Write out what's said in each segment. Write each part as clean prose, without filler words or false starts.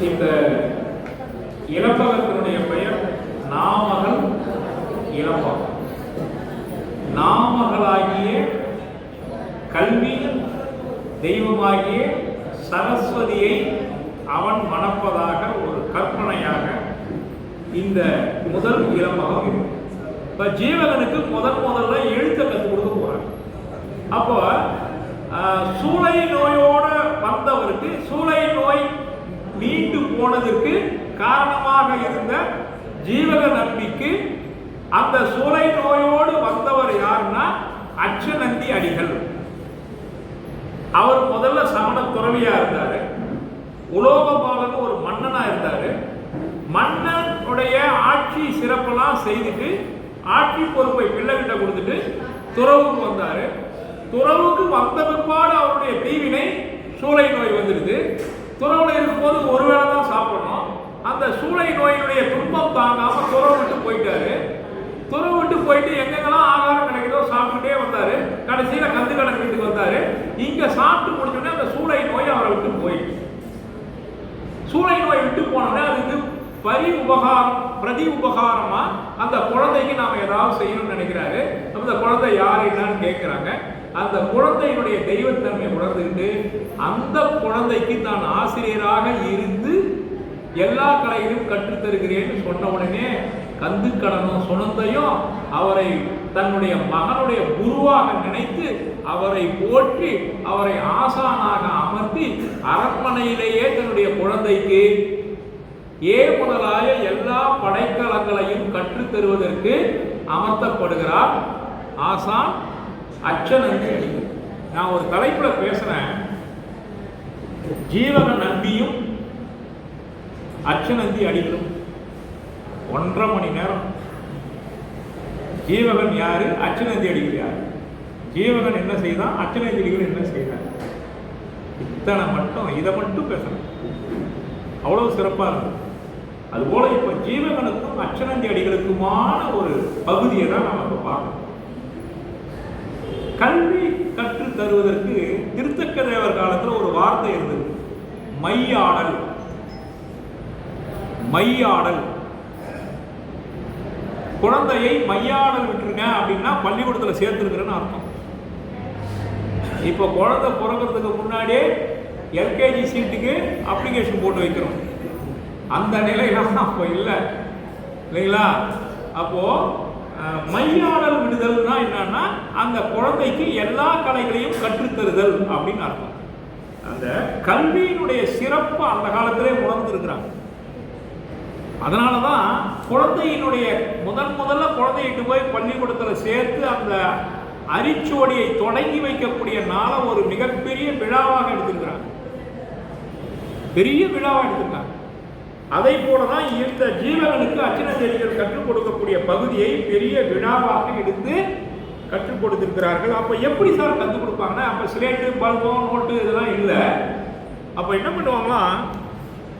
இந்த இளம்பகத்தினுடைய பெயர் நாமகள் இளம்பகம். நாமகளாகிய கல்வி தெய்வமாகிய சரஸ்வதியை அவன் மணப்பதாக ஒரு கற்பனையாக இந்த முதல் இளம்பகம். இப்போ ஜீவகனுக்கு முதல்ல எழுத்தை கற்றுக் கொடுக்க போறாங்க. அப்போ சூளை நோயோட வந்தவருக்கு சூளை நோய் மீண்டு போனதற்கு காரணமாக இருந்த ஜீவக நம்பிக்கு அந்த சூளை நோயோடு வந்தவர் யாருன்னா அச்சநந்தி அடிகள். அவர் முதல்ல சமண துறவியா இருந்தாரு. உலோகபாலன் ஒரு மன்னனா இருந்தாரு. மன்னனுடைய ஆட்சி சிறப்பெல்லாம் செய்துட்டு ஆட்சி பொறுப்பை பிள்ளைகிட்ட கொடுத்துட்டு துறவுக்கு வந்தாரு. துறவுக்கு வந்த பிற்பாடு அவருடைய தீவினை சூளை நோய் வந்துடுது. துறவுல இருக்கும்போது ஒருவேளை தான் சாப்பிடணும். அந்த சூளை நோயினுடைய துன்பம் தாங்காம துறவு விட்டு போயிட்டாரு. துறவு விட்டு போயிட்டு எங்கெங்கெல்லாம் ஆகாரம் கிடைக்குதோ சாப்பிட்டுட்டே வந்தாரு. கடைசியில கந்துக்கடை வீட்டுக்கு வந்தாரு. இங்க சாப்பிட்டு முடிச்சோடனே அந்த சூளை நோய் அவரை விட்டு போயிடுச்சு. சூளை நோய் விட்டு போனோடனே அதுக்கு பிரதி உபகாரமா அந்த குழந்தைக்கு நாம ஏதாவது செய்யணும்னு நினைக்கிறாரு. அந்த குழந்தை யார் என்னன்னு கேட்கிறாங்க. அந்த குழந்தையினுடைய தெய்வத்தன்மை உணர்ந்துட்டு அந்த குழந்தைக்கு தான் ஆசிரியராக இருந்து எல்லா கலையிலும் கற்றுத்தருகிறேன்னு சொன்ன உடனே கந்துக்கடனும் சுனந்தையும் அவரை தன்னுடைய மகனுடைய குருவாக நினைத்து அவரை போற்றி அவரை ஆசானாக அமர்த்தி அரண்மனையிலேயே தன்னுடைய குழந்தைக்கு முதலாய எல்லா படைக்கலங்களையும் கற்றுத்தருவதற்கு அமர்த்தப்படுகிறார் ஆசான் அச்சநந்தி அடிகள். நான் ஒரு தலைப்புல பேசுறேன். ஜீவக நம்பியும் அச்சநந்தி அடிகளும் 1.5 மணி நேரம். ஜீவகன் யாரு, அச்சநந்தி அடிகள் யாரு, ஜீவகன் என்ன செய்தான், அச்சநந்தி அடிகள் என்ன செய்தார், இத்தனை மட்டும் இதை மட்டும் பேசணும். அவ்வளவு சிறப்பா இருக்கும். அதுபோல இப்ப ஜீவகனுக்கும் அச்சநந்தி அடிகளுக்குமான ஒரு பகுதியை தான் நம்ம இப்ப பார்க்கணும். கல்வி கற்று தருவதற்கு திருத்தக்க தேவர் காலத்தில் ஒரு வார்த்தை இருந்தது, மையாடல். மையாடல், குழந்தையை மையாடல் விட்டுருங்க அப்படின்னா பள்ளிக்கூடத்தில் சேர்த்துருக்கிறேன்னு அர்த்தம். இப்போ குழந்தை பிறக்கிறதுக்கு முன்னாடியே எல்கேஜி சீட்டுக்கு அப்ளிகேஷன் போட்டு வைக்கிறோம். அந்த நிலையெல்லாம் அப்போ இல்லை இல்லைங்களா? அப்போ மையாடல் விடுதல்னா என்னன்னா அந்த குழந்தைக்கு எல்லா கலைகளையும் கற்றுத்தருதல் அப்படின்னு அர்த்தம். அந்த கல்வியினுடைய சிறப்பு அந்த காலத்திலே உணர்ந்திருக்கிறாங்க. அதனாலதான் குழந்தையினுடைய முதல்ல குழந்தையிட்டு போய் பள்ளிக்கூடத்தில் சேர்த்து அந்த அரிச்சுவடியை தொடங்கி வைக்கக்கூடிய நாளை ஒரு மிகப்பெரிய விழாவாக எடுத்திருக்கிறாங்க. பெரிய விழாவாக எடுத்திருக்காங்க. அதை போலதான் இந்த ஜீவகனுக்கு அச்சநந்தி அடிகள் கற்றுக் கொடுக்கக்கூடிய பகுதியை பெரிய விழாவாக எடுத்து கற்றுக் கொடுத்திருக்கிறார்கள். அப்ப எப்படி சார் கற்றுக் கொடுப்பாங்கன்னா, அப்ப ஸ்லேட்டு பல்பம் நோட்டு இதெல்லாம் இல்லை. அப்ப என்ன பண்ணுவாங்களா,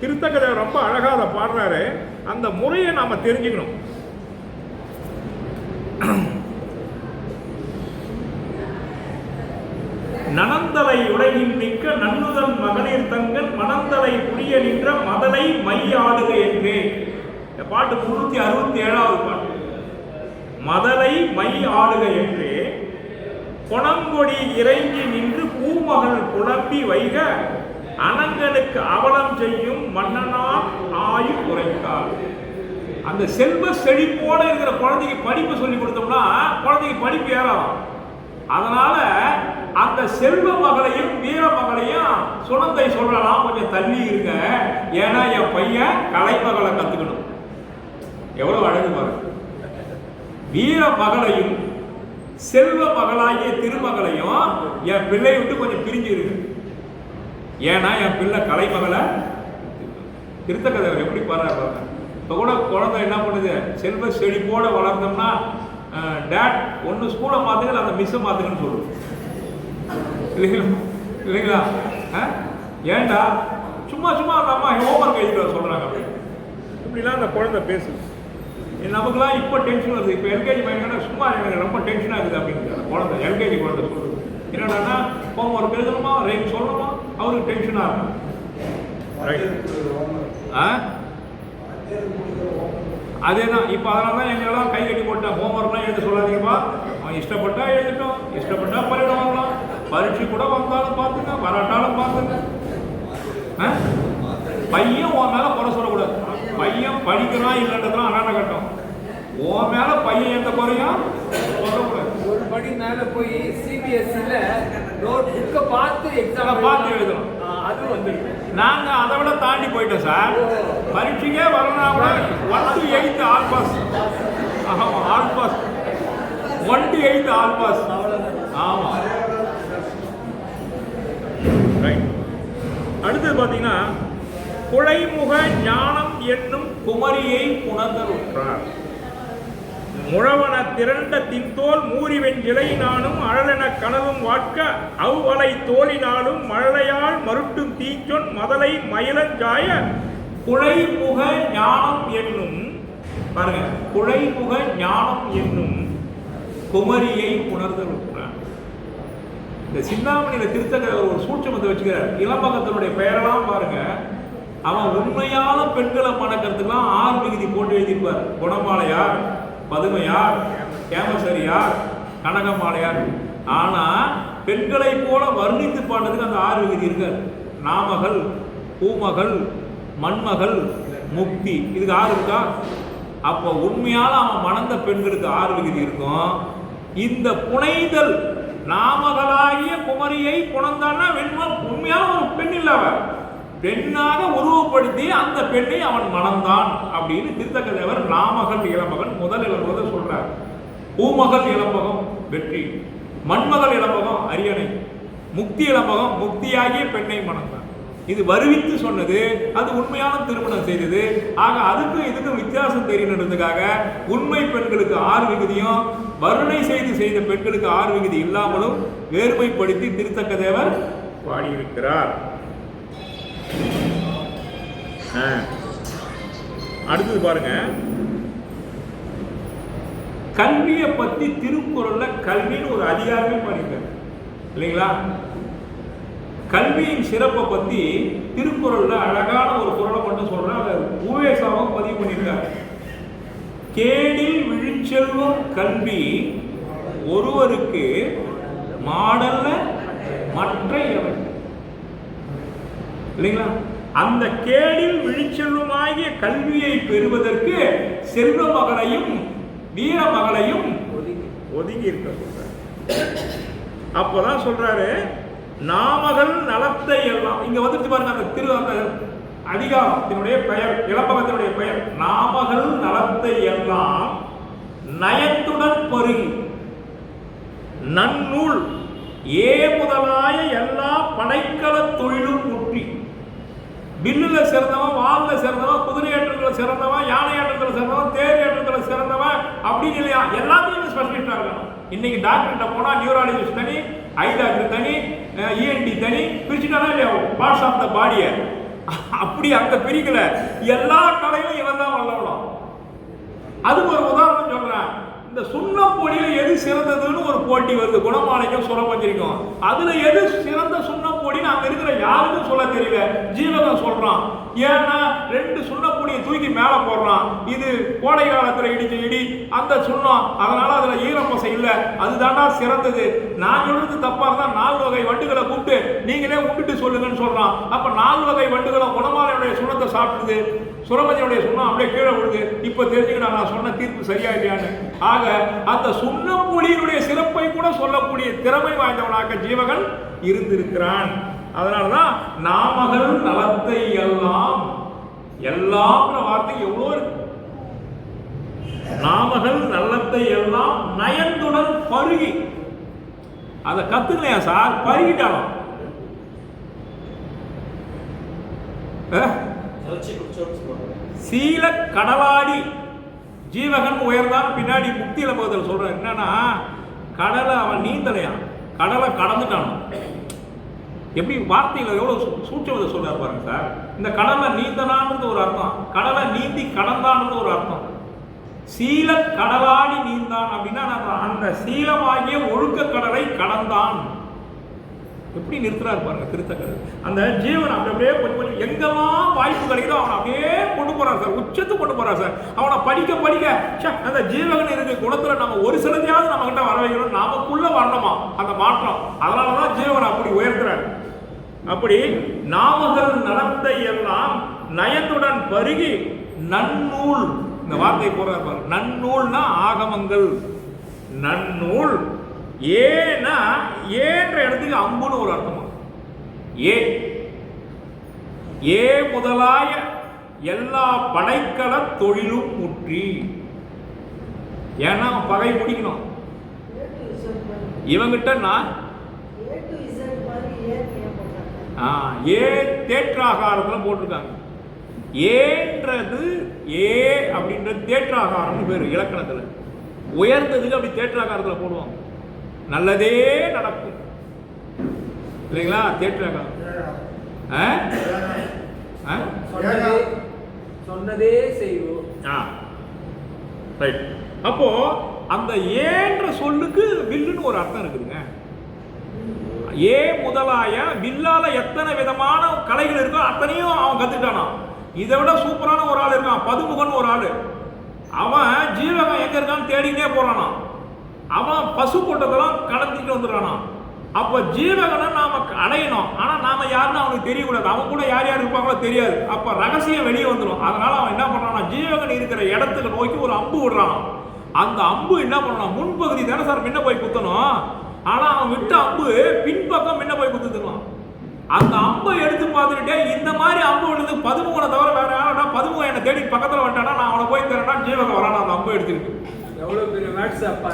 திருத்தக்கதை ரொம்ப அழகா அதை பாடுறாரு. அந்த முறையை நாம தெரிஞ்சுக்கணும். நனந்தலை உலகின் மிக்க நன்னுதல் மகளிர் தங்கன் மணந்தலை புரிய நின்ற மதலை மையாடுக என்றே. இந்த பாட்டு 367வது பாட்டு. மதலை மை ஆடுக என்றே கொணங்கொடி இறங்கி நின்று பூமகள் புலம்பி வைக அனங்கனுக்கு அவலம் செய்யும் மன்னனால் ஆயு குறைத்தாள். அந்த செல்வ செழிப்போட இருக்கிற குழந்தைக்கு படிப்பு சொல்லி கொடுத்தோம்னா குழந்தைக்கு படிப்பு ஏறாம். அதனால அந்த செல்வ மகளையும் வீர மகளையும் சுனந்தை சொல்லலாம், கொஞ்சம் தள்ளி இருங்க, ஏன்னா என் பையன் கலைமகளை கத்துக்கணும். எவ்வளவு அழகு பாருங்க. வீர மகளையும் செல்வ மகளாகிய திருமகளையும் என் பிள்ளை விட்டு கொஞ்சம் பிரிஞ்சு இருக்கு, ஏன்னா என் பிள்ளை கலைமகளை. திருத்தக்கதைவர் எப்படி பாருங்க. இப்போ கூட குழந்தை என்ன பண்ணுது, செல்வ செழிப்போட வளர்ந்தோம்னா டேட் ஒன்று ஸ்கூலை மாற்றுங்க, அந்த மிஸ்ஸை மாற்றுங்கன்னு சொல்லுது இல்லைங்களா? ஏண்டா சும்மா சும்மா அந்த அம்மா ஹோம்ஒர்க் எழுதிட்டு சொல்கிறாங்க அப்படின்னு இப்படிலாம் அந்த குழந்தை பேசுது. நமக்குலாம் இப்போ டென்ஷன் வருது. இப்போ எல்கேஜி பையன் சும்மா எனக்கு ரொம்ப டென்ஷனாக இருக்குது அப்படின்னு குழந்தை, எல்கேஜி குழந்தை சொல்லுது. என்னடான்னா ஹோம்ஒர்க் எழுதணுமா, ரைட் சொல்லணுமா, அவருக்கு டென்ஷனாக இருக்கும். அதே தான். இப்போ அதனால தான் எங்களெல்லாம் கை கட்டி போட்டேன், ஹோம்ஒர்க்லாம் எழுத சொல்லாதீங்கப்பா, அவன் இஷ்டப்பட்டா எழுதிட்டோம், இஷ்டப்பட்டா பள்ளியிடம் வாங்கலாம், பரீட்சை கூட வந்தாலும் பார்த்துங்க, வராட்டாலும் பார்த்துங்க. பையன் உன் மேலே குறை சொல்லக்கூடாது. பையன் படிக்கலாம் இல்லைன்றதுலாம் அண்ணாண்ட கட்டும். உன் மேலே பையன் எந்த குறையும் சொல்லக்கூடாது. ஒரு படி மேலே போய் சிபிஎஸ்சியில் நோட் புக்கை பார்த்து எக்ஸாம் பார்த்து எழுதணும். அது வந்துருக்கு. நாங்கள் அதை விட தாண்டி போயிட்டோம் சார். பரீட்சைக்கே வரணும் கூட 1 to 8 ஆல் பாஸ். ஆமாம், all pass. 1 to 8 all pass. ஆமாம், ரைட். அடுத்தது பார்த்தீங்கன்னா, குழைமுக ஞானம் என்னும் குமரியை புணர்ந்தருற்றார். முழவன திரண்ட தின்தோல் மூறிவெண் இலையினாலும் அழலென கனவும் வாட்க அவ்வலை தோலினாலும் மழலையால் மருட்டும் தீச்சொன் மதலை மயிலஞ்சாய குழைமுக ஞானம் என்னும், பாருங்க, குழைமுக ஞானம் என்னும் குமரியை புணர்ந்தருற்றார். இந்த சிந்தாமணியில திருத்தக்க ஒரு சூட்சமத்தை வச்சுக்கிறார். இளம்பகத்தினுடைய பெயரெல்லாம் பாருங்க, அவன் உண்மையான பெண்களை மணக்கிறதுக்கெல்லாம் 6 விகுதி போட்டு எழுதியிருப்பார். குணமாலையார், பதுமையார், கேமசரியார், கனகமாலையார். ஆனா பெண்களை போல வர்ணித்து பாடுறதுக்கு அந்த 6 விகுதி இருக்காது. நாமகள், பூமகள், மண்மகள், முக்தி, இதுக்கு 6 இருக்கா? அப்போ உண்மையான அவன் மணந்த பெண்களுக்கு 6 விகுதி இருக்கும். இந்த புனைதல் நாமகளாகிய குமரியை புணர்ந்தான்னா உண்மையான ஒரு பெண் இல்லவ, பெண்ணாக உருவப்படுத்தி அந்த பெண்ணை அவன் மணந்தான் அப்படின்னு திருத்தக்கதேவர் நாமகள் இளமகன் முதல் இளம்பகத்தை சொல்றார். பூமகள் இளம்பகம் வெற்றி, மண்மகள் இளம்பகம் அரியணை, முக்தி இளம்பகம் முக்தியாகிய பெண்ணை மணந்தான். இது வருவித்து சொன்னது, அது உண்மையான திருமணம் செய்தது. ஆக அதுக்கும் இதுக்கும் வித்தியாசம் தெரியணுன்றதுக்காக உண்மை பெண்களுக்கு 6 விகுதியும் வருணை செய்த பெண்களுக்கு 6 விகுதி இல்லாமலும் வேறுமைப்படுத்தி திருத்தக்கதேவர் பாடியிருக்கிறார். அடுத்தது பாருங்க, கல்வியை பத்தி திருக்குறள்ல கல்வின்னு ஒரு அதிகாரமே பண்ணிருக்காரு இல்லைங்களா? கல்வியின் சிறப்பை பத்தி திருக்குறள்ல அழகான ஒரு குறளை மட்டும் சொல்றேன், அதை உவேசாவும் பதிவு பண்ணியிருக்காரு. கேடில் விழிச்செல்வம் கல்வி ஒருவருக்கு மாடல்ல மற்ற எவை, இல்லைங்களா? அந்த கேடில் விழிச்செல்வமாகிய கல்வியை பெறுவதற்கு செல்வ மகளையும் வீர மகளையும் ஒதுங்கி இருக்க சொல்றாரு. அப்பதான் சொல்றாரு, நாமகள் நலத்தை எல்லாம். இங்க வந்துட்டு பாருங்க, அந்த அதிகாரத்தினுடைய பெயர், இளம்பகத்தினுடைய பெயர் நாமகள் நலத்தை எல்லாம் நயத்துடன் பருகி நன்னூல் ஏ முதலாய எல்லா படைக்கல தொழிலும் முற்றி. வில்லுல சிறந்தவன், வால்ல சிறந்தவன், குதிரை ஏற்றத்துல சிறந்தவன், யானை ஏற்றத்துல சிறந்தவன், தேர் ஏற்றத்துல சிறந்தவன் அப்படின்னு இல்லையா, எல்லாத்தையும் ஸ்பெஷலிஸ்டா இருக்கணும். இன்னைக்கு டாக்டர்கிட்ட போனா நியூராலஜிஸ்ட் தனி, ஐ டாக்டர் தனி, இஎன்டி தனி பிரிச்சுட்டானா இல்லையா, பார்ட்ஸ் ஆஃப் த பாடியை அப்படி அந்த பிரிக்கல, எல்லா கலையிலும் இவன் தான் வல்லவனும். அதுக்கு ஒரு உதாரணம் சொல்றேன். இந்த சுண்ணப்பொடியில எது சிறந்ததுன்னு ஒரு போட்டி வருது, குணமாலைக்கும் சுரபஞ்சரிக்கும். அதுல எது சிறந்த சுண்ணப்பொடின்னு அங்க இருக்கிற யாருக்கும் சொல்ல தெரியல, ஜீவகம் சொல்றான். ஏன்னா 2 சுண்ணப்பொடியை தூக்கி மேல போடுறான். இது கோடை காலத்துல இடிச்ச இடி அந்த சுண்ணம், அதனால அதுல ஈரப்பசை இல்ல, அதுதான்டா சிறந்தது. நான் சொல்றது தப்பா இருந்தா 4 வகை வண்டுகளை கூப்பிட்டு நீங்களே விட்டுட்டு சொல்லுங்கன்னு சொல்றான். அப்ப 4 வகை வண்டுகளும் குணமாலையுடைய சுண்ணத்தை சாப்பிடுது, சுரபஞ்சனுடைய சுண்ணம் அப்படியே கீழே விழுது. இப்ப தெரிஞ்சுக்கிட்டா நான் சொன்ன தீர்ப்பு சரியா இல்லையான்னு. ஆக அந்த சுண்ணப்பொடியினுடைய சிறப்பை கூட சொல்லக்கூடிய திறமை வாய்ந்தவனாக ஜீவகன் இருந்திருக்கிறான். அதனாலதான் நாமகள் நலத்தை எல்லாம், எல்லாம்ன்ற வார்த்தை எவ்வளோ இருக்கு. நாமகள் நலத்தை எல்லாம் நயந்துடன் பருகி, அதை கத்துக்கலையா சார், பருகிட்டாலும் சீல கடலாடி ஜீவகன் உயர்ந்தான். பின்னாடி முக்தியில போதில் சொல்றான் என்னன்னா, கடலை அவன் நீந்தலையான், கடலை கடந்துட்டான். எப்படி வார்த்தையில எவ்வளவு சூட்சமத்தை சொல்றாரு பாருங்க சார். இந்த கடலை நீந்தனான்றது ஒரு அர்த்தம், கடலை நீந்தி கடந்தான்றது ஒரு அர்த்தம். சீல கடலாடி நீந்தான் அப்படின்னா அந்த சீலமாகிய ஒழுக்க கடலை கடந்தான். எப்படி நிறுத்துறாரு பாருங்க திருத்தக்கடல். அந்த ஜீவன் அப்படியே கொஞ்சம் எங்கெல்லாம் வாய்ப்பு கிடைக்குதோ அவனை அப்படியே கொண்டு போறாரு சார், உச்சத்துக்கு கொண்டு போறாரு சார். அவனை படிக்க படிக்க அந்த ஜீவகன் இருக்க குணத்துல நம்ம ஒரு சிலதையாவது நம்ம கிட்ட வர வைக்கணும், நமக்குள்ள வரணுமா அந்த மாற்றம். அதனாலதான் ஜீவன் அப்படி உயர்த்துறாரு. அப்படி நாமகள் நலத்தை எல்லாம் நயத்துடன் பருகி நன்னூல், இந்த வார்த்தை போறாரு பாருங்க. நன்னூல்னா ஆகமங்கள், நன்னூல். ஏன்னா ஏன்ற இடத்துக்கு அம்புன்னு ஒரு அர்த்தமா. ஏ முதலாய எல்லா படைக்கல தொழிலும் முற்றி. ஏன்னா பகை முடிக்கணும் இவங்கிட்ட. நான் ஏ தேற்றாகாரத்தில் போட்டிருக்காங்க. ஏன்றது ஏ அப்படின்றது தேற்றாகாரம் பேரு இலக்கணத்தில். உயர்ந்ததுக்கு அப்படி தேற்றாகாரத்தில் போடுவாங்க. நல்லதே நடக்கும் இல்லைங்களா தேற்றாகாரம். சொன்னதே செய்வோம். அப்போ அந்த ஏன்ற சொல்லுக்கு வில்லுன்னு ஒரு அர்த்தம் இருக்குதுங்க. ஏ முதலாய வில்லால எத்தனை விதமான கலைகள் இருக்கோ அத்தனையும் அவன் கத்துட்டானா. இதை விட சூப்பரான ஒரு ஆள் இருக்கான், பதுமுகன் ஒரு ஆளு. அவன் ஜீவகம் எங்க இருக்கான்னு தேடினே போறானா. அவன் பசு கூட்டத்தெல்லாம் கடத்திட்டு வந்துடுறானா. அப்ப ஜீவகனை நாம அடையணும், ஆனா நாம யாருன்னு அவனுக்கு தெரியக்கூடாது. அவன் கூட யார் யார் இருப்பாங்களோ தெரியாது. அப்ப ரகசியம் வெளியே வந்துடும். அதனால அவன் என்ன பண்றானா, ஜீவகன் இருக்கிற இடத்துக்கு நோக்கி ஒரு அம்பு விடுறான். அந்த அம்பு என்ன பண்ணணும், முன்பகுதி தானே சார் முன்ன போய் குத்தணும். ஆனா அவன் விட்ட அம்பு பின்பக்கம் முன்ன போய் குத்துக்கலாம். அந்த அம்பை எடுத்து பார்த்துக்கிட்டே இந்த மாதிரி அம்பு விடுறது பதுமுகனை தவிர வேற யாரா, பதுமுகன் என்னை தேடி பக்கத்தில் வந்துட்டானா நான் அவனை போய் தரேன்னா ஜீவகன் வரானா அந்த அம்பு எடுத்துக்கிட்டு. எவ்வளவு பெரிய வாட்ஸ்அப்பா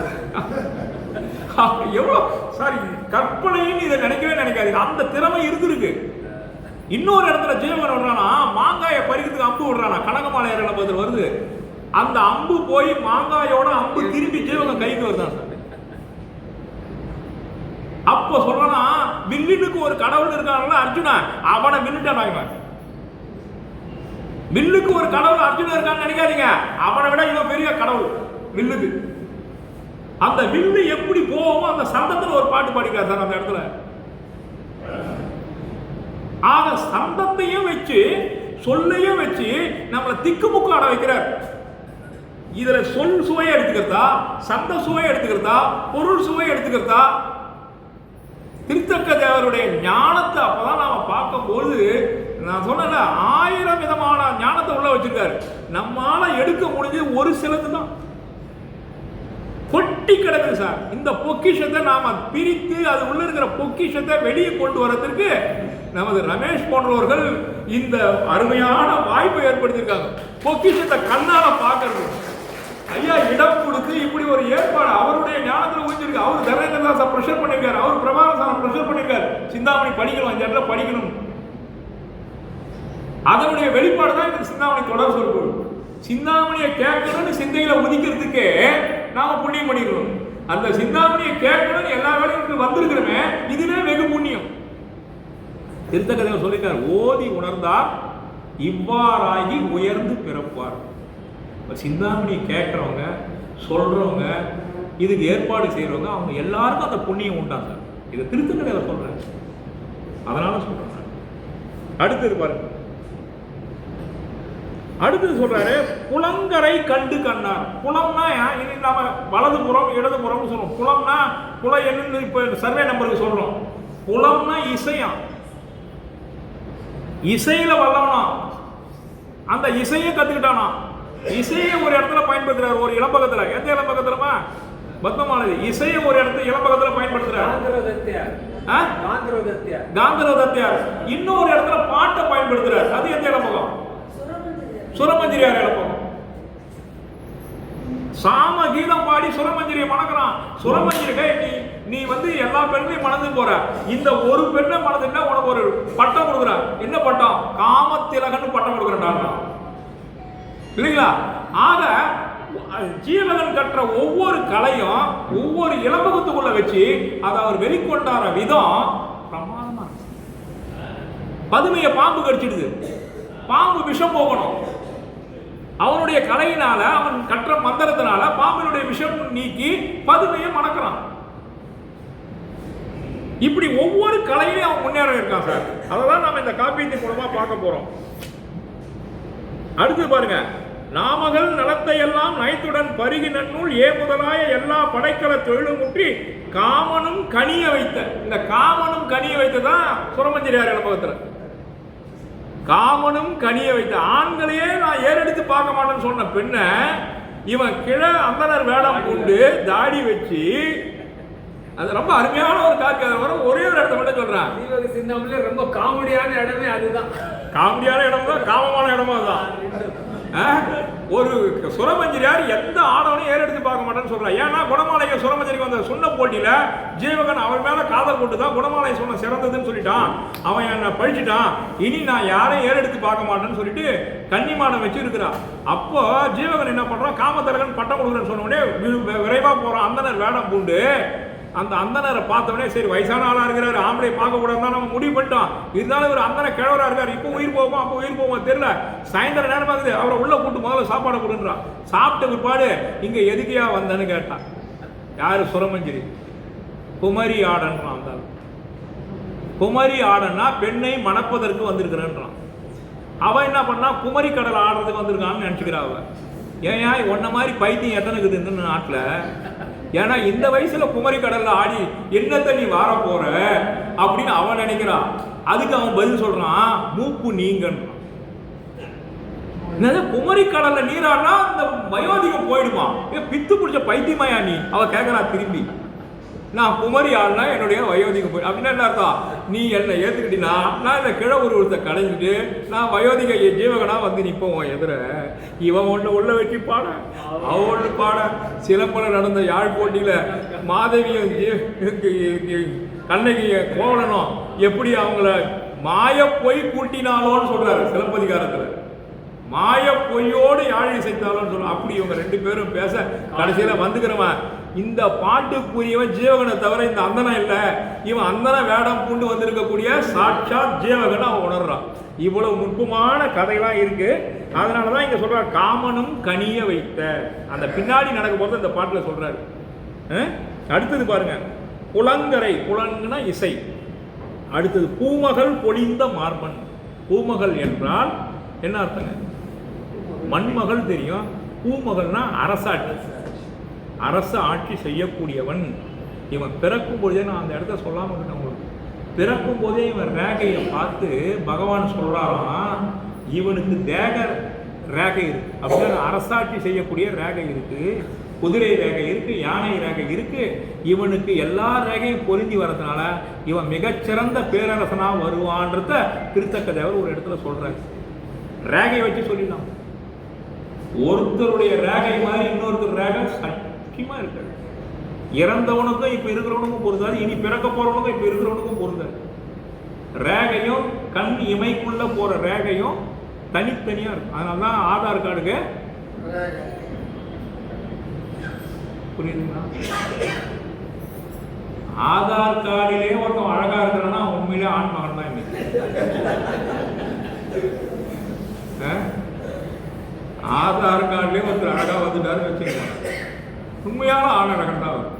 எவ்வளோ சாரி கற்பனைன்னு இதை நினைக்கவே நினைக்காது. அந்த திறமை இருந்திருக்கு. இன்னொரு இடத்துல ஜீவகன் விடுறானா, மாங்காயை பறிக்கிறதுக்கு அம்பு விடுறானா, கனகமாலையர் பதில் வருது. அந்த அம்பு போய் மாங்காயோட அம்பு திரும்பி ஜீவகன் கைக்கு வருதான். அப்ப சொல்றனா வில்லுக்கு ஒரு கடவுள் இருக்காங்கல்ல அர்ஜுனா, அவனை வில்லுட்டான். வில்லுக்கு ஒரு கடவுள் அர்ஜுனா இருக்கான்னு நினைக்காதீங்க, அவனை விட இவன் பெரிய கடவுள் வில்லுக்கு. அந்த வில்லு எப்படி போவோமோ அந்த சந்தத்துல ஒரு பாட்டு பாடிக்கிறார் சார் அந்த இடத்துல. ஆக சந்தத்தையும் வச்சு சொல்லையும் வச்சு நம்மளை திக்குமுக்கு ஆட வைக்கிறார். இதுல சொல் சுவையை எடுத்துக்கிறதா, சந்த சுவையை எடுத்துக்கிறதா, பொருள் சுவையை எடுத்துக்கிறதா, திருத்தக்க தேவருடைய ஞானத்தை அப்பதான் நாம பார்க்கும்போது நான் சொன்ன 1000 விதமான ஞானத்தை உள்ள வச்சிருக்காரு. நம்மால எடுக்க முடிஞ்சு ஒரு சிலது தான் கொட்டி கிடக்குது சார். இந்த பொக்கிஷத்தை நாம பிரித்து அது உள்ள இருக்கிற பொக்கிஷத்தை வெளியே கொண்டு வரதுக்கு நமது ரமேஷ் போன்றவர்கள் இந்த அருமையான வாய்ப்பை ஏற்படுத்தியிருக்காங்க. பொக்கிஷத்தை கண்ணால பார்க்கறது. ஐயா இடம் கொடுத்து இப்படி ஒரு ஏற்பாடு அவருடைய ஞானத்தில் ஊற்றிருக்கு. அவர் தரேந்திரதாச ப்ரெஷர் பண்ணிருக்காரு, அவர் பிரபாகரன் ப்ரெஷர் பண்ணிருக்காரு. சிந்தாமணி படிக்கணும், அந்த இடத்துல படிக்கணும். அதனுடைய வெளிப்பாடு தான் இந்த சிந்தாமணி தொடர் சொற்பொழிவு. சிந்தாமணியை கேட்கணும்னு சிந்தையில உதிக்கிறதுக்கே நாம புண்ணியம் பண்ணிக்கிறோம். அந்த சிந்தாமணியை கேட்கணும்னு எல்லா வேலையும் வந்திருக்கிறோமே, இதுவே வெகு புண்ணியம். திருத்தக்கதையில் சொல்லியிருக்கார், ஓதி உணர்ந்தார் இவ்வாறாகி உயர்ந்து பிறப்பார். சிந்தாமணியை கேட்கறவங்க சொல்றவங்க இதுக்கு ஏற்பாடு செய்யறவங்க அவங்க எல்லாருக்கும் அந்த புண்ணியம் உண்டாங்க. இதை திருத்தக்கதையில் சொல்றேன், அதனால சொல்றேன். அடுத்தது பாருங்க, அடுத்தது சொல்றாரு புலங்கரை கண்டு கண்ணார். புலம்னா இனி நாம வலதுபுறம் இடதுபுறம் சொல்றோம். புலம்னா புல என்ன இப்ப சர்வே நம்பருக்கு சொல்றோம். புலம்னா இசையா, இசையில வல்லவனா, அந்த இசையை கத்துக்கிட்டானா. இசையை ஒரு இடத்துல பயன்படுத்துறாரு, ஒரு இளம்பகத்துல. எந்த இளம்பகத்துலமா பத்மமானது இசையை ஒரு இடத்துல இளம்பகத்துல பயன்படுத்துறாரு. காந்தரோதத்தியார். இன்னொரு இடத்துல பாட்டை பயன்படுத்துறார். அது எந்த இலப்பகம்? சுரமஞ்சரியார் இலப்பகம். சாம கீதம் பாடி சுரமஞ்சரியை மணக்கிறான். சுரமஞ்சரி நீ வந்து எல்லா பெண்ணையும் மணந்து போற, இந்த ஒரு பெண்ணை மணந்துட்டா உனக்கு ஒரு பட்டம் கொடுக்குற. என்ன பட்டம்? காமத்திலகன்னு பட்டம் கொடுக்குறா இல்லைங்களா? ஆக ஜீவகன் கற்ற ஒவ்வொரு கலையும் ஒவ்வொரு இலப்பகத்துக்குள்ள வச்சு அதை அவர் வெளிக்கொண்டார விதம் பிரமாதமா. பதுமையை பாம்பு கடிச்சிடுது, பாம்பு விஷம் போகணும். அவனுடைய கலையினால, அவன் கற்ற மந்திரத்தினால பாம்பினுடைய விஷம் நீக்கி பதுமையை மணக்கிறான். இப்படி ஒவ்வொரு கலையிலையும் அவன் முன்னேற இருக்கான் சார். அததான் நாம இந்த காப்பியத்தின் மூலமா பார்க்க போறோம். அடுத்து பாருங்க, நாமகள் நலத்தை எல்லாம் நயத்துடன் பருகி நன்னூல் ஏ முதலாய எல்லா படைக்கல தொழிலும் முற்றி காமனும் கனிய வைத்த. இந்த காமனும் கனிய வைத்ததான் சுரமஞ்சரியார் இலப்பகத்துல. காமனும் கனிய வைத்த. ஆண்களையே நான் ஏறெடுத்து பார்க்க மாட்டேன்னு சொன்ன பெண்ண இவன் கிழ அந்தனர் வேடம் கொண்டு தாடி வச்சு, அது ரொம்ப அருமையான ஒரு காட்சி. அதை வர ஒரே ஒரு இடத்த மட்டும் சொல்றேன். தீபக சிந்தாமணியில ரொம்ப காமெடியான இடமே அதுதான். காமெடியான இடம் தான், காமமான இடமா தான். ஒரு சுரமஞ்சரியார் எந்த ஆடவனையும் ஏறெடுத்து பார்க்க மாட்டேன்னு சொல்றான். ஏன்னா குணமாலைய சுரமஞ்சரிக்கு வந்த சொன்ன போட்டியில ஜீவகன் அவன் மேல காதல் கொண்டு தான் குணமாலைய சொன்ன சிறந்ததுன்னு சொல்லிட்டான். அவன் என்ன பழிச்சிட்டான். இனி நான் யாரையும் ஏறெடுத்து பார்க்க மாட்டேன்னு சொல்லிட்டு கன்னிமாடம் வச்சு இருக்கிறான். அப்போ ஜீவகன் என்ன பண்றான்? காமத்தலகன் பட்டம் கொடுக்குறேன்னு சொன்ன உடனே விரைவா போறான். அந்தனர் வேடம் பூண்டு அந்த அந்தனரை பார்த்தவனே சரி வயசான ஆளா இருக்கிறாரு, ஆம்பளை பார்க்க கூடாதுதான் நம்ம முடிவு பண்ணிட்டோம். இருந்தாலும் இவர் அந்தன கிழவரா இருக்காரு, இப்போ உயிர் போவோமா அப்போ உயிர் போவோமா தெரியல. சாயந்தரம் நேரம் ஆகுது, அவரை உள்ள கூட்டு முதல்ல சாப்பாடு கொடுன்றான். சாப்பிட்ட பிற்பாடு இங்க எதுக்கையா வந்தேன்னு கேட்டான். யாரு? சுரமஞ்சரி. குமரி ஆடன். குமரி ஆடன்னா பெண்ணை மணப்பதற்கு வந்திருக்கிறேன்றான். அவன் என்ன பண்ணா? குமரி கடல் ஆடுறதுக்கு வந்திருக்கான்னு நினைச்சுக்கிறா. அவ ஏன் ஒன்ன மாதிரி பைத்தியம் எத்தனை இருக்குதுன்னு நாட்டுல. ஏன்னா இந்த வயசுல குமரி கடல்ல ஆடி என்னத்த நீ வார போற அப்படின்னு அவன் நினைக்கிறான். அதுக்கு அவன் பதில் சொல்றான், மூப்பு நீங்கன்றான். குமரி கடல்ல நீராடினா அந்த வயோதிகம் போயிடுமா? பித்து பிடிச்ச பைத்தியமாயா நீ? அவ கேட்கறா திரும்பி. நான் குமரி ஆள்னா என்னுடைய வயோதிகம் போய் அப்படின்னா என்ன அர்த்தம்? நீ என்னை ஏத்துக்கிட்டீங்கன்னா நான் இந்த கிழ உருவத்தை கடைஞ்சிட்டு நான் வயோதிக ஜீவகனா வந்து நிற்போம் எதிர. இவன் ஒன்று உள்ள வச்சு பாட, அவன் ஒன்று பாட. சிலப்பல நடந்த யாழ் போட்டியில மாதவியும் கண்ணகிய கோவலனும் எப்படி அவங்கள மாய பொய் கூட்டினாலோன்னு சொல்றாரு சிலப்பதிகாரத்துல. மாய பொய்யோடு யாழ் இசைத்தாலும் சொல்ல. அப்படி இவங்க ரெண்டு பேரும் பேச கடைசியில வந்துக்கிறவன் இந்த பாட்டுக்குரியவன் ஜீவகனை தவிர இந்த அந்தனம் இல்லை. இவன் அந்தன வேடம் பூண்டு வந்திருக்கக்கூடிய சாட்சாத் ஜீவகனை அவன் உணர்றான். இவ்வளவு நுட்பமான கதையெல்லாம் இருக்கு. அதனாலதான் இங்க சொல்ற காமனும் கனிய வைத்த. அந்த பின்னாடி நடக்க போது இந்த பாட்டுல சொல்றாரு. அடுத்தது பாருங்க, புலங்கரை. புலங்குனா இசை. அடுத்தது பூமகள் பொழிந்த மார்பன். பூமகள் என்றால் என்ன அர்த்தங்க? மண்மகள் தெரியும். பூமகள்னா அரசாட்சி, அரச ஆட்சி செய்யக்கூடியவன். இவன் பிறக்கும் போதே, நான் அந்த இடத்த சொல்லாம உங்களுக்கு, பிறக்கும் போதே இவன் ரேகையை பார்த்து பகவான் சொல்றான், இவனுக்கு தேக ரேகை இருக்கு அப்படின்னு. அரசாட்சி செய்யக்கூடிய ரேகை இருக்கு, குதிரை ரேகை இருக்கு, யானை ரேகை இருக்கு. இவனுக்கு எல்லா ரேகையும் பொருந்தி வரதுனால இவன் மிகச்சிறந்த பேரரசனா வருவான்றத திருத்தக்க தேவர் ஒரு இடத்துல சொல்றாரு. ரேகை வச்சு சொல்லிடலாம். ஒருத்தருடைய ரேகை மாதிரி இன்னொருத்தர் ரேகை சத்தியமா இருக்காது. இறந்தவனுக்கும் இப்ப இருக்கிறவனுக்கும் பொருந்தாது, இனி பிறக்க போறவனுக்கும் இப்ப இருக்கிறவனுக்கும் பொருந்தாது. ரேகையும் கண் இமைக்குள்ள போற ரேகையும் தனித்தனியா இருக்கும். அதனாலதான் ஆதார் கார்டுக்கு புரியுதுங்களா? ஆதார் கார்டிலே ஒருத்தன் அழகா இருக்கிறான்னா உண்மையிலே ஆண் மகன் தான். இன்னைக்கு ஆதார் கார்டுலேயே ஒருத்தர் அழகா வந்துட்டாருன்னு வச்சுக்கலாம், உண்மையான ஆணழகன் தான் வரும்.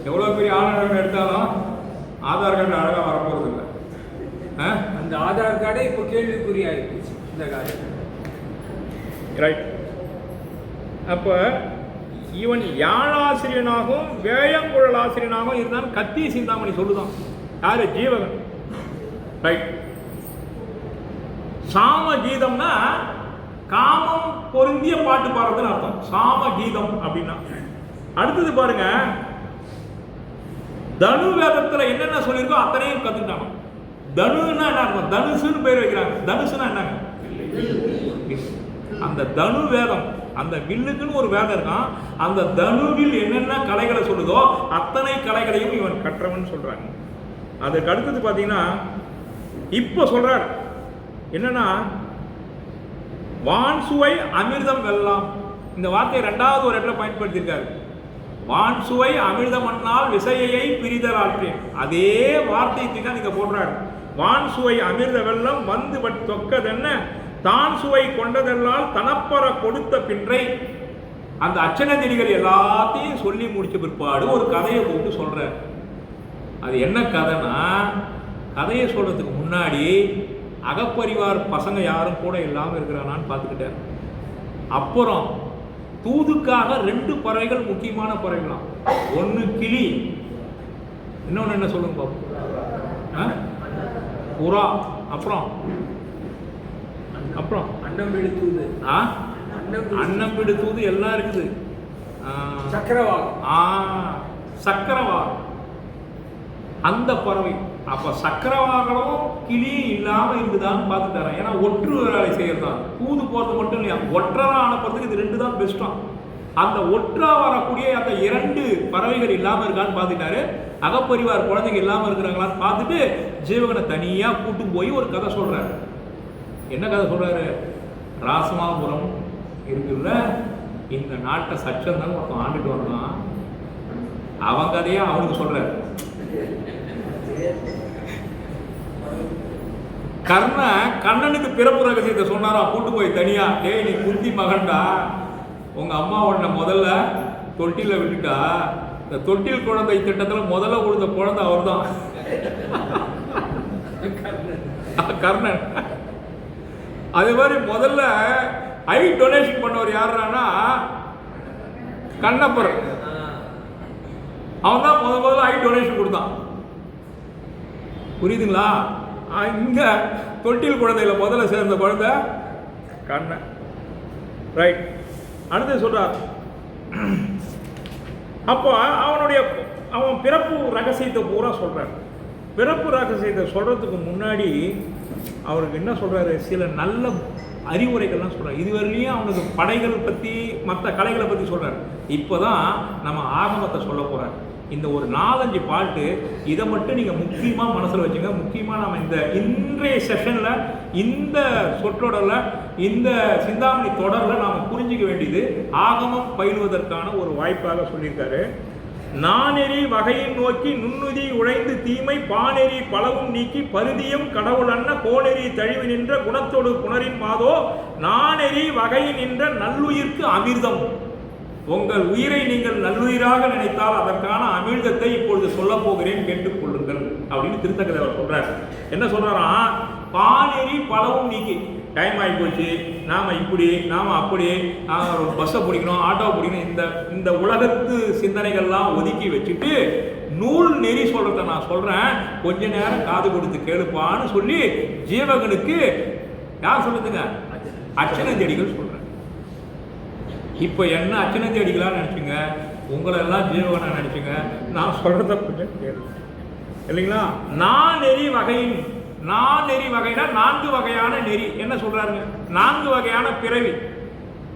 எவ்வளவு பெரிய ஆணழகன் எடுத்தாலும் ஆதார் கார்டு அழகா வரப்போறது இல்லை. அந்த ஆதார் கார்டே இப்போ கேள்விக்குறி ஆயிடுச்சு இந்த கார்டு. ரைட். அப்ப இவன் யாழாசிரியனாகவும் வேயங்குழல் ஆசிரியனாகவும் இருந்தான். கத்தி சிந்தாமணி சொல்லுதான். யாரு? ஜீவகன். ரைட். சாம கீதம்னா காமம் பொருந்திய பாட்டு பாடுறதுன்னு அர்த்தம். சாம கீதம் அப்படின்னா. அடுத்தது பாருங்க, தனு வேதத்துல என்னென்ன சொல்லியிருக்கோ அத்தனையும் கத்துக்கிட்டாங்க. தனுன்னா என்ன அர்த்தம்? தனுசுன்னு பேர் வைக்கிறாங்க. தனுசுன்னா என்னங்க? அந்த தனு வேதம், அந்த வில்லுக்குன்னு ஒரு வேதம் இருக்கான். அந்த தனுவில் என்னென்ன கலைகளை சொல்லுதோ அத்தனை கலைகளையும் இவன் கற்றவன் சொல்றாங்க. அதுக்கு அடுத்தது பார்த்தீங்கன்னா இப்போ சொல்றார் என்னன்னா, வான் சுவை அமிர்தம் வெல்லாம். இந்த வார்த்தையை ரெண்டாவது ஒரு இடத்துல பயன்படுத்தியிருக்காரு. வான் சுவை அமிர்தம் அண்ணால் விசையை பிரிதல் ஆற்றேன். அதே வார்த்தைக்கு தான் நீங்க போடுறாரு. வான் சுவை அமிர்த வெள்ளம் வந்து தொக்கதென்ன தான் சுவை கொண்டதெல்லாம் தனப்பற கொடுத்த பின்றை. அந்த அச்சனதிகள் எல்லாத்தையும் சொல்லி முடிச்ச பிற்பாடு ஒரு கதையை போட்டு சொல்ற. அது என்ன கதைனா, கதையை சொல்றதுக்கு முன்னாடி அகப்பரிவார் பசங்க யாரும் கூட இல்லாமல் இருக்கிறானான்னு பார்த்துக்கிட்டேன். அப்புறம் தூதுக்காக 2 பறவைகள் முக்கியமான பறவைகளாம். ஒன்று கிளி, இன்னொன்று என்ன சொல்லுங்க பாப்போம், புறா. அப்புறம் அப்புறம் அன்னம்பிடு தூது, அன்னம்பிடு தூது எல்லாம் இருக்குது. சக்கரவாகம் அந்த பறவை. அப்ப சக்கரவாகனம் கிளியும் இல்லாம இருக்குதான்னு பார்த்துட்டாரன். ஏன்னா ஒற்று வேலை செய்யறதான், தூது போறது மட்டும் இல்லையா, ஒற்றரா அனுப்புறதுக்கு இது 2 தான் பெஸ்டாம். அந்த ஒற்றா வரக்கூடிய அந்த 2 பறவைகள் இல்லாம இருக்கான்னு பார்த்துட்டாரு. அகப்பரிவார் குழந்தைங்க இல்லாம இருக்கிறாங்களான்னு பார்த்துட்டு ஜீவகனை தனியா கூட்டும் போய் ஒரு கதை சொல்றாரு. என்ன கதை சொல்றாரு? ராசமாபுரம் இருக்குல்ல, இந்த நாட்டை சச்சன் தான் ஒருத்தன் ஆண்டுட்டு வந்தான். அவன் கதையா அவனுக்கு சொல்றாரு. கண்ணனுக்கு பிறப்பு ரகசியத்தை சொன்னாரா, கூட்டு போய் தனியா. டேய் நீ குந்தி மகன்டா, உங்க அம்மா உன்னை முதல்ல தொட்டில விட்டுட்டா. இந்த தொட்டில் குழந்தை திட்டத்தில் முதல்ல கொடுத்த குழந்தை அவர் தான், கர்ணன். அதே மாதிரி முதல்ல ஐ டொனேஷன் பண்ணவர் யாருன்னா கண்ணப்பர். அவன் தான் முதல்ல ஐ டொனேஷன் கொடுத்தான். புரியுதுங்களா? இங்க தொட்டில் குழந்தையில முதல்ல சேர்ந்த குழந்தை கண்ணன். ரைட். அடுத்து சொல்றார். அப்போ அவன் பிறப்பு ரகசியத்தை பூரா சொல்றார். பிறப்பு ரகசியத்தை சொல்றதுக்கு முன்னாடி அவருக்கு என்ன சொல்றாரு, சில நல்ல அறிவுரைகள்லாம் சொல்றாரு. இதுவரையிலையும் அவனுக்கு படைகள் பத்தி மற்ற கலைகளை பத்தி சொல்றாரு. இப்போதான் நம்ம ஆகமத்தை சொல்ல போறாரு. இந்த ஒரு 4-5 பாட்டு இதை மட்டும் நீங்க முக்கியமா மனசுல வச்சுங்க. முக்கியமா நம்ம இந்த இன்றைய செஷன்ல, இந்த சொற்றொடர்ல, இந்த சிந்தாமணி தொடர்ல நாம புரிஞ்சுக்க வேண்டியது ஆகமம் பயிலுவதற்கான ஒரு வாய்ப்பாக சொல்லியிருக்காரு. நானெறி வகையின் நோக்கி நுண்ணுதி உழைந்து தீமை பானெறி பலவும் நீக்கி பருதியும் கடவுள் அன்ன கோனெறி தழிவு நின்ற குணத்தோடு புணரின் மாதோ நானெறி வகையின் நின்ற நல்லுயிர்க்கு அமிர்தம். உங்கள் உயிரை நீங்கள் நல்லுயிராக நினைத்தால் அதற்கான அமிர்தத்தை இப்பொழுது சொல்ல போகிறேன், கேட்டுக்கொள்ளுங்கள் அப்படின்னு திருத்தக்கதேவர் சொல்றார். என்ன சொல்றாராம்? பானெறி பலவும் நீக்கி. டைம் ஆகி போச்சு, நாம இப்படி நாம அப்படி பஸ்ஸை பிடிக்கணும், ஆட்டோவை பிடிக்கணும், இந்த உலகத்து சிந்தனைகள்லாம் ஒதுக்கி வச்சுட்டு நூல் நெறி சொல்றத நான் சொல்றேன், கொஞ்ச நேரம் காது கொடுத்து கேளுப்பான்னு சொல்லி ஜீவகனுக்கு யார் சொல்லுதுங்க? அச்சனஞ்செடிகள் சொல்றேன். இப்போ என்ன அச்சனஞ்செடிகளாக நினைச்சுங்க, உங்களை எல்லாம் ஜீவகனை நினைச்சுங்க. நான் சொல்றத கொஞ்சம் கேளு இல்லைங்களா? நான் நெறி வகையின், நான் நெறி வகைனா 4 வகையான நெறி. என்ன சொல்றாருங்க? 4 வகையான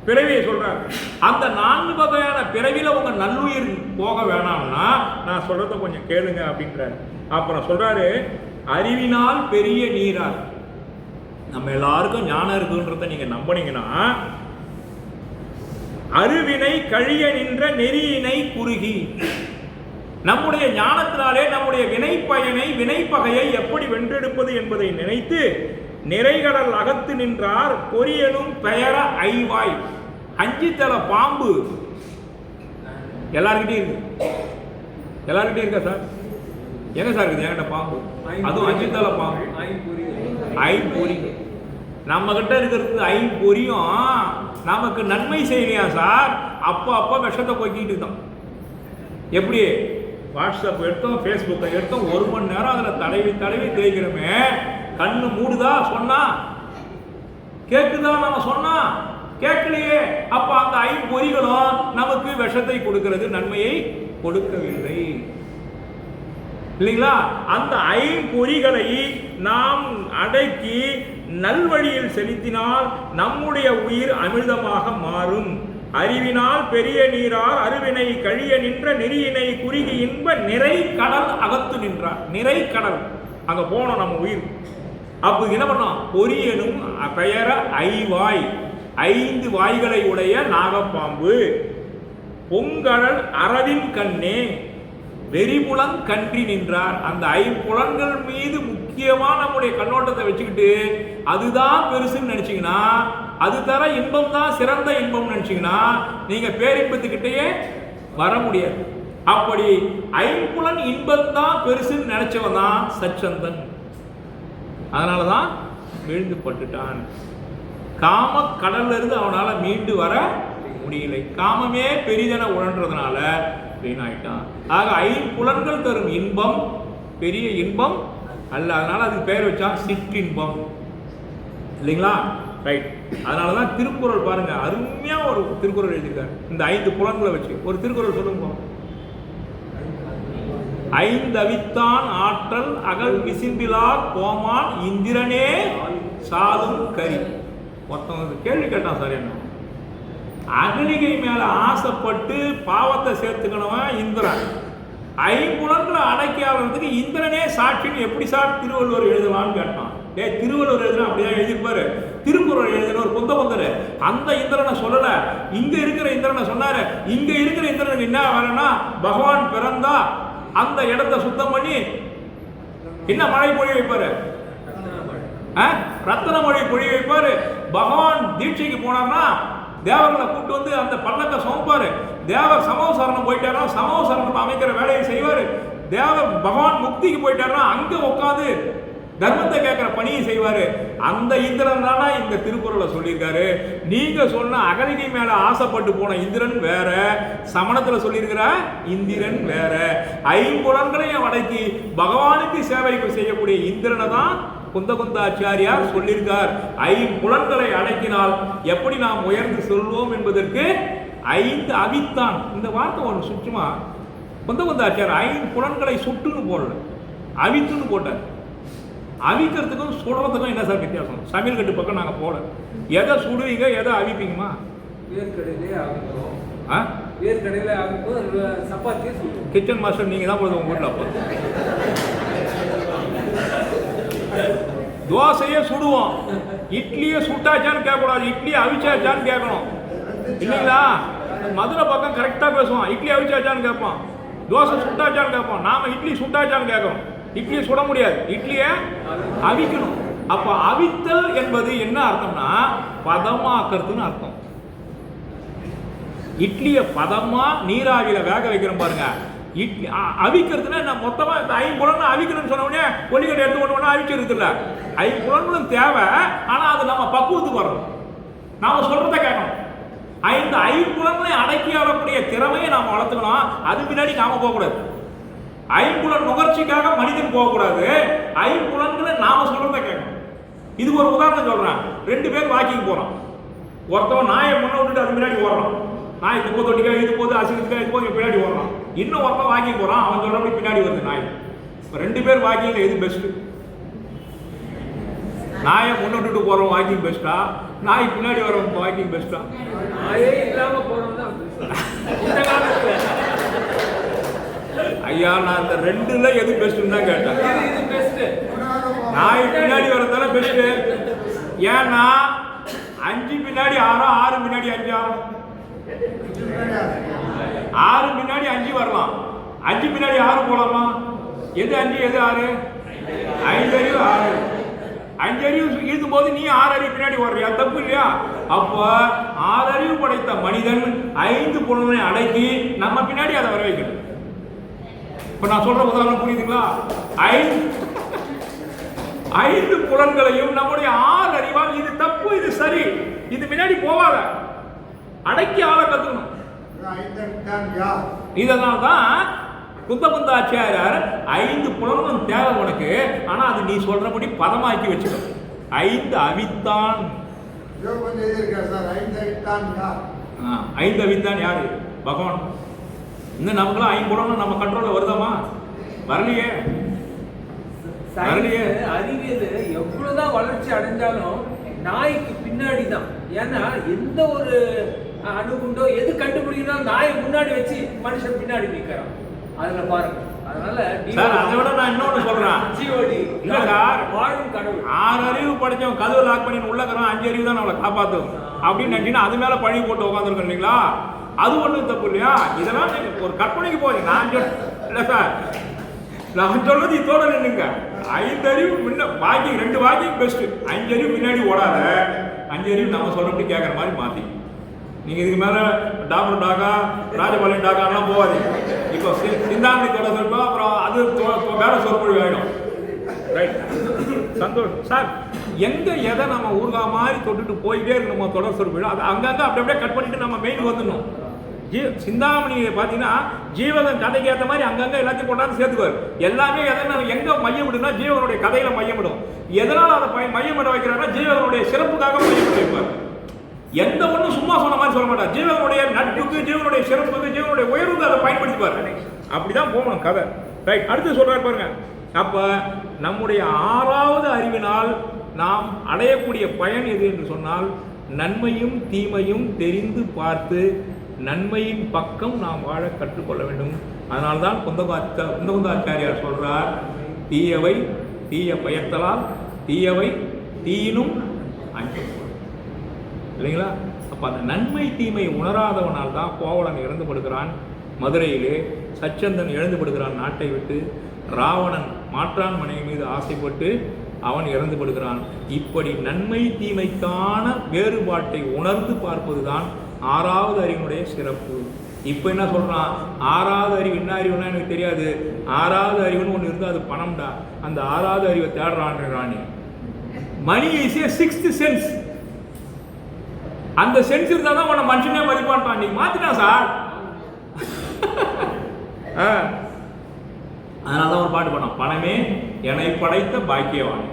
பிறவியை சொல்றாரு. அந்த 4 வகையான பிறவில உங்க நல்லுயிர் போக வேணாம்னா நான் சொல்றத கொஞ்சம் கேளுங்க அப்படின்றாரு. அப்புறம் சொல்றாரு, அறிவினால் பெரிய நீரார். நம்ம எல்லாருக்கும் ஞானம் இருக்குன்றத நீங்க நம்பினீங்கன்னா, அருவினை கழிய நின்ற நெறியினை குறுகி. நம்முடைய ஞானத்தினாலே நம்முடைய வினைப்பயனை வினைப்பகையை எப்படி வென்றெடுப்பது என்பதை நினைத்து நிறைகடல் அகத்து நின்றார் பொரியனும் பெயர ஐவாய். 5 தலை பாம்பு எல்லார்கிட்டையும் இருக்கு. எல்லார்கிட்டையும் இருக்கா சார்? எங்க சார் இருக்குது என்கிட்ட பாம்பு? அதுவும் 5 தலை பாம்பு, ஐம்பொறி. நம்ம கிட்ட இருக்கிறது 5 பொரியும் நமக்கு நன்மை செய்யலையா சார்? அப்போ விஷத்தை போய்கிட்டு தான். எப்படி? வாட்ஸ்அப் எடுத்தோம், ஃபேஸ்புக்கை எடுத்தோம், 1 மணி நேரம் அதில் தடவி தேய்க்கிறோமே. கண்ணு மூடுதா சொன்னா? கேட்குதா நம்ம சொன்னா? கேட்கலையே. அப்ப அந்த 5 பொறிகளும் நமக்கு விஷத்தை கொடுக்கிறது, நன்மையை கொடுக்கவில்லை. இல்லைங்களா? அந்த ஐம்பொறிகளை நாம் அடக்கி நல்வழியில் செலுத்தினால் நம்முடைய உயிர் அமிர்தமாக மாறும். அறிவினால் பெரிய நீரார் அருவினை கழிய நின்ற நெறியினை குறுகி இன்ப நிறை கடல் அகத்து நின்றார். நிறை கடல் அங்க போனோம் நம்ம உயிர். அப்போ என்ன பண்ணோம்? பொரியனும் பெயர ஐவாய், 5 வாய்களை உடைய நாகப்பாம்பு, பொங்கடல் அரவின் கண்ணே வெறிபுலன் கன்றி நின்றார். அந்த 5 புலன்கள் மீது முக்கியமா நம்முடைய கண்ணோட்டத்தை வச்சுக்கிட்டு அதுதான் பெருசுன்னு நினைச்சீங்கன்னா, அது தர இன்பம் தான் சிறந்த இன்பம் நினைச்சீங்கன்னா நீங்க பேரின்பத்துக்கிட்டே வர முடியாது. அப்படி 5 புலன் இன்பம் தான் பெருசுன்னு நினைச்சவன் தான் சச்சந்தன். அதனாலதான் வீழ்ந்து பட்டுட்டான். காம கடல்ல இருந்து அவனால மீண்டு வர முடியலை. காமமே பெரிதென உணர்றதுனால வீணாயிட்டான். ஆக 5 புலன்கள் தரும் இன்பம் பெரிய இன்பம் அல்ல. அதனால அதுக்கு பெயர் வச்சான் சிற்றின்பம். இல்லைங்களா? ரைட். அதனாலதான் திருக்குறள் பாருங்க, அருமையா ஒரு திருக்குறள் எழுதியிருக்காரு. இந்த 5 புலன்களை வச்சு ஒரு திருக்குறள் சொல்லுங்க. 5 அவித்தான் ஆற்றல் அகல் விசிம்பிலார் கோமான் இந்திரனே சாதும் கரி. ஒருத்தவங்க கேள்வி கேட்டான், சார் என்ன அகலிகை மேல ஆசைப்பட்டு பாவத்தை சேர்த்துக்கணவன் இந்திரன், 5 புலன்களை அடக்கியாளத்துக்கு இந்திரனே சாட்சின்னு எப்படி சார் திருவள்ளுவர் எழுதலான்னு கேட்டான். திருவள்ளுவர் எழுதுனா அப்படிதான் எழுதியிருப்பாரு. திருக்குறள் எழுதின ஒரு புத்தகந்தரு அந்த இந்திரனை சொல்லல, இங்க இருக்கிற இந்திரனை சொன்னாரு. இங்க இருக்கிற இந்திரனுக்கு என்ன வேலைன்னா, பகவான் பிறந்தா அந்த இடத்தை சுத்தம் பண்ணி என்ன மழை பொழிய வைப்பாரு, ரத்தன மொழி பொழிய வைப்பாரு. பகவான் தீட்சைக்கு போனார்னா தேவர்களை கூட்டு வந்து அந்த பல்லக்க சுமப்பாரு. தேவர் சமூக சரணம் போயிட்டாருன்னா சமூக சரணம் அமைக்கிற வேலையை செய்வாரு. பகவான் முக்திக்கு போயிட்டாருன்னா அங்க உட்காந்து தர்மத்தை கேட்கிற பணியை செய்வாரு. அந்த இந்திரன் தானா இந்த திருக்குறளை சொல்லியிருக்காரு. நீங்க சொன்ன அகலிகை மேல ஆசைப்பட்டு போன இந்திரன் வேற, சமணத்துல சொல்லியிருக்கிற இந்திரன் வேற. 5 புலன்களையும் அடக்கி பகவானுக்கு சேவை செய்யக்கூடிய இந்திரனை தான் குந்தகுந்தாச்சாரியார் சொல்லியிருக்கார். 5 புலன்களை அடக்கினால் எப்படி நாம் உயர்ந்து சொல்வோம் என்பதற்கு 5 அவித்தான். இந்த வார்த்தை ஒன்று சுற்றுமா குந்தகுந்தாச்சாரியார் 5 புலன்களை சுட்டுன்னு போடல, அவித்துன்னு போட்டார். அவிக்கிறதுக்கும் சுடுறதுக்கும் என்ன சார் வித்தியாசம்? சமையல் கட்டு பக்கம் நாங்கள் போல. எதை சுடுவீங்க, எதை அவிப்பீங்கம்மா? வேர்க்கடையிலே அவிப்போம். வேர்க்கடையில் அவிப்போம், சப்பாத்தியே சுடுவோம். கிச்சன் மாஸ்டர் நீங்கள் தான் போதும் உங்கள் வீட்டில். அப்போ தோசையே சுடுவோம், இட்லியே சுட்டாச்சான்னு கேட்கக்கூடாது, இட்லியை அவிச்சாச்சான்னு கேட்கணும். இல்லைங்களா? மதுரை பக்கம் கரெக்டாக பேசுவோம், இட்லி அவிச்சாச்சான்னு கேட்போம், தோசை சுட்டாச்சான்னு கேட்போம். நாம இட்லி சுட்டாச்சான்னு கேட்கறோம். இட்லியை சுட முடியாது, இட்லியை அவிக்கணும். அப்ப அவித்தல் என்பது என்ன அர்த்தம்னா பதமாக்குறதுன்னு அர்த்தம். இட்லியை பதமா நீராவியில வேக வைக்கிறோம் பாருங்க. இட்லி அவிக்கிறதுனா என்ன, மொத்தமா 5 புலன்களும் அவிக்கணும்னு சொன்ன உடனே கொல்லிக்கட்டை எடுத்து கொண்டு அவிச்சிருக்கு இல்ல. 5 புலன்களும் தேவை, ஆனா அது நம்ம பக்குவத்துக்கு வரணும், நாம சொல்றத கேட்கணும். 5 புலன்களையும் அடக்கி ஆளக்கூடிய திறமையை நாம வளர்த்துக்கணும். அது பின்னாடி நாம போகக்கூடாது. 5 புலன் நுகர்ச்சிக்காக மனிதன் போகக்கூடாது. 5 புலன்களை நாம சொல்றத கேட்கணும். இது ஒரு உதாரணம் சொல்றேன். 2 பேர் வாக்கிங் போறோம். ஒருத்தவன் நாயை முன்ன விட்டுட்டு அது பின்னாடி ஓடுறான். நாய் துப்ப தொட்டிக்காக இது போது, அசிங்கத்துக்காக இது போது பின்னாடி ஓடுறான். இன்னும் ஒருத்தன் வாக்கிங் போறான், அவன் சொல்றபடி பின்னாடி வருது நாய். இப்போ 2 பேர் வாக்கிங்ல எது பெஸ்ட்? நாயை முன்ன விட்டுட்டு போறோம் வாக்கிங் பெஸ்டா, நாய் பின்னாடி வரவங்க வாக்கிங் பெஸ்டா? நாயே இல்லாம போறோம் தான் இந்த காலத்துல. ஐயா, நான் இந்த 2ல எது பெஸ்ட்னு தான் கேட்டேன். இது பெஸ்ட். நாய் பின்னாடி வரதால பெஸ்ட். ஏன்னா 5 பின்னாடி 6, 6 பின்னாடி 5, 6 பின்னாடி 5 வரலாம், 5 பின்னாடி 6 போலாமா? எது 5 எது 6? 5 அறிவு 6. 5 அறிவு இருக்கும் போது நீ 6 அறிவு பின்னாடி வர்றியா? தப்பு இல்லையா? அப்ப 6 அறிவு படைத்த மனிதன் 5 புலனை அடக்கி நம்ம பின்னாடி அதை வர வைக்கணும். இப்ப நான் சொல்ற உதாரணம் புரியுதுங்களா? 5 புலன்களையும் நம்முடைய 6 அறிவால் இது தப்பு இது சரி இது பின்னாடி போவாத அடக்கி ஆள கத்துக்கணும். இதனால்தான் குந்தகுந்தாச்சாரியார் 5 புலன்களும் தேவை உனக்கு, ஆனா அது நீ சொல்றபடி பதமாக்கி வச்சுக்கோ. 5 அவித்தான். 5 அவித்தான் யாரு? பகவான். இன்னும் நமக்குலாம் 5 புலனும் நம்ம கண்ட்ரோல்ல வருதாமா? வரலையே. அறிவியல் எவ்வளவுதான் வளர்ச்சி அடைஞ்சாலும் நாய்க்கு பின்னாடி தான். ஏன்னா எந்த ஒரு அணுகுண்டோ எது கண்டுபிடிக்கணும் நாயை முன்னாடி வச்சு மனுஷன் பின்னாடி நிற்கிறான். அதுல பாருங்க. அதனால அதை விட நான் இன்னொன்னு சொல்றேன். ஜிஓடி இல்ல சார், வாழும் கடவுள் 6 அறிவு படைச்சவன் கதவு லாக் பண்ணி உள்ளக்கிறோம், 5 அறிவு தான் நம்மளை காப்பாற்றும் அப்படின்னு நினைச்சீங்கன்னா அது மேல பழி போட்டு உட்காந்துருக்கோம் இல்லைங்களா? அது ஒன்றும் தப்பு இல்லையா? இதெல்லாம் நீங்க ஒரு கற்பனைக்கு போகுது. நான் இல்ல சார், நான் சொல்றது இதோட நின்னுங்க. 5 அறிவு முன்ன பாக்கி 2 வாக்கியம் பெஸ்ட். 5 அறிவு முன்னாடி ஓடாத, 5 அறிவு நம்ம சொல்றபடி கேட்கற மாதிரி மாத்தி. நீங்க இதுக்கு மேல டாக்டர் டாக்கா ராஜபாளையம் டாக்காலாம் போகாதீங்க. இப்போ சிந்தாமணி தொடர் சொல்லுவோம், அப்புறம் அது வேற சொற்பொழிவு ஆயிடும். ரைட், சந்தோஷம் சார். எங்க எதை நம்ம ஊர்கா மாதிரி தொட்டுட்டு போயிட்டே இருக்கணுமோ தொடர் சொற்பொழிவு, அது அங்கங்க அப்படி அப்படியே கட் பண்ணிட்டு நம்ம மெயின் வந்துடணும். சிந்தாமணியை பார்த்தீங்கன்னா ஜீவகன் கதைக்கு ஏற்ற மாதிரி அங்கங்க எல்லாத்தையும் கொண்டாந்து சேர்த்துக்குவார். எல்லாமே எதனா எங்க மையம் விடுனா ஜீவகனுடைய கதையில மையம் விடும். எதனால் அதை மையம் விட வைக்கிறாங்கன்னா ஜீவகனுடைய சிறப்புக்காக மையம் விட வைப்பார். எந்த ஒன்றும் சும்மா சொன்ன மாதிரி சொல்ல மாட்டார். ஜீவனுடைய நட்புக்கு, ஜீவனுடைய சிறப்புக்கு, ஜீவனுடைய உயர்வுக்கு அதை பயன்படுத்திப்பார். அப்படிதான் போகணும் கதை. ரைட், அடுத்து சொல்றாரு பாருங்க. அப்ப நம்முடைய 6வது அறிவினால் நாம் அடையக்கூடிய பயன் எது என்று சொன்னால், நன்மையும் தீமையும் தெரிந்து பார்த்து நன்மையின் பக்கம் நாம் வாழ கற்றுக்கொள்ள வேண்டும். அதனால்தான் குந்தகுந்தாச்சாரியார் சொல்றார், தீயவை தீய பயத்தலால், தீயவை தீயினும் அஞ்சம் இல்லைங்களா? அப்ப அந்த நன்மை தீமை உணராதவனால் தான் கோவலன் இறந்து படுகிறான். மதுரையிலே சச்சந்தன் இழந்து படுகிறான் நாட்டை விட்டு. ராவணன் மாற்றான் மனைவி மீது ஆசைப்பட்டு அவன் இறந்து படுகிறான். இப்படி நன்மை தீமைக்கான வேறுபாட்டை உணர்ந்து பார்ப்பதுதான் 6வது அறிவினுடைய சிறப்பு. இப்போ என்ன சொல்றான்? 6வது அறிவு என்ன அறிவுனா எனக்கு தெரியாது, 6வது அறிவுன்னு ஒன்று இருந்தால் அது பணம்டா. அந்த 6வது அறிவை தேடுறான் Rani. Money is a 6th sense. அந்த சென்ஸ் இருந்தால் தான் உன்னை மனுஷனே மதிப்பான்றான். நீ மாத்திட்டான் சார். அதனால தான் ஒரு பாட்டு பண்ணான், பணமே என்னை படைத்த பாக்கியவான்,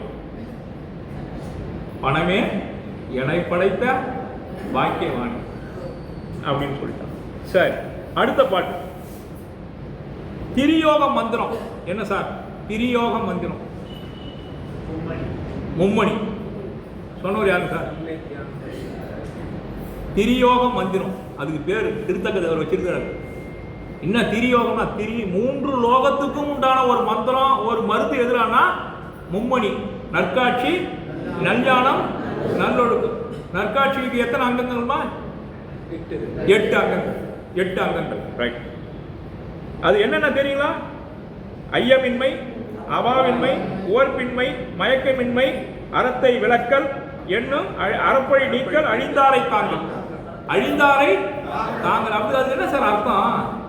பணமே என்னை படைத்த பாக்கியவான் அப்படின்னு சொல்லிட்டான். சரி, அடுத்த பாட்டு திரியோக மந்திரம். என்ன சார் திரியோக மந்திரம்? மும்மணி சொன்னவர் யாரு சார்? திரியோக மந்திரம். அதுக்கு பேர் திருத்தக்கதவர் வச்சிருக்கிறார். என்ன திரியோகம்னா, 3 லோகத்துக்கும் உண்டான ஒரு மந்திரம், ஒரு மருந்து எதிரானா மும்மணி, நற்காட்சி, நல்ஞானம், நல்லொழுக்கம். நற்காட்சிக்கு எத்தனை அங்கங்கள்மா? 8 அங்கங்கள். 8 அங்கங்கள். ரைட். அது என்னென்ன தெரியுங்களா? ஐயமின்மை, அவாவின்மை, ஓர்பின்மை, மயக்கமின்மை, அறத்தை விளக்கல் என்னும் அறப்பழி நீக்கல், அழிந்தாரை தாங்கல். அழிந்தாரை தாங்கல். அப்படி அது என்ன சார் அர்த்தம்?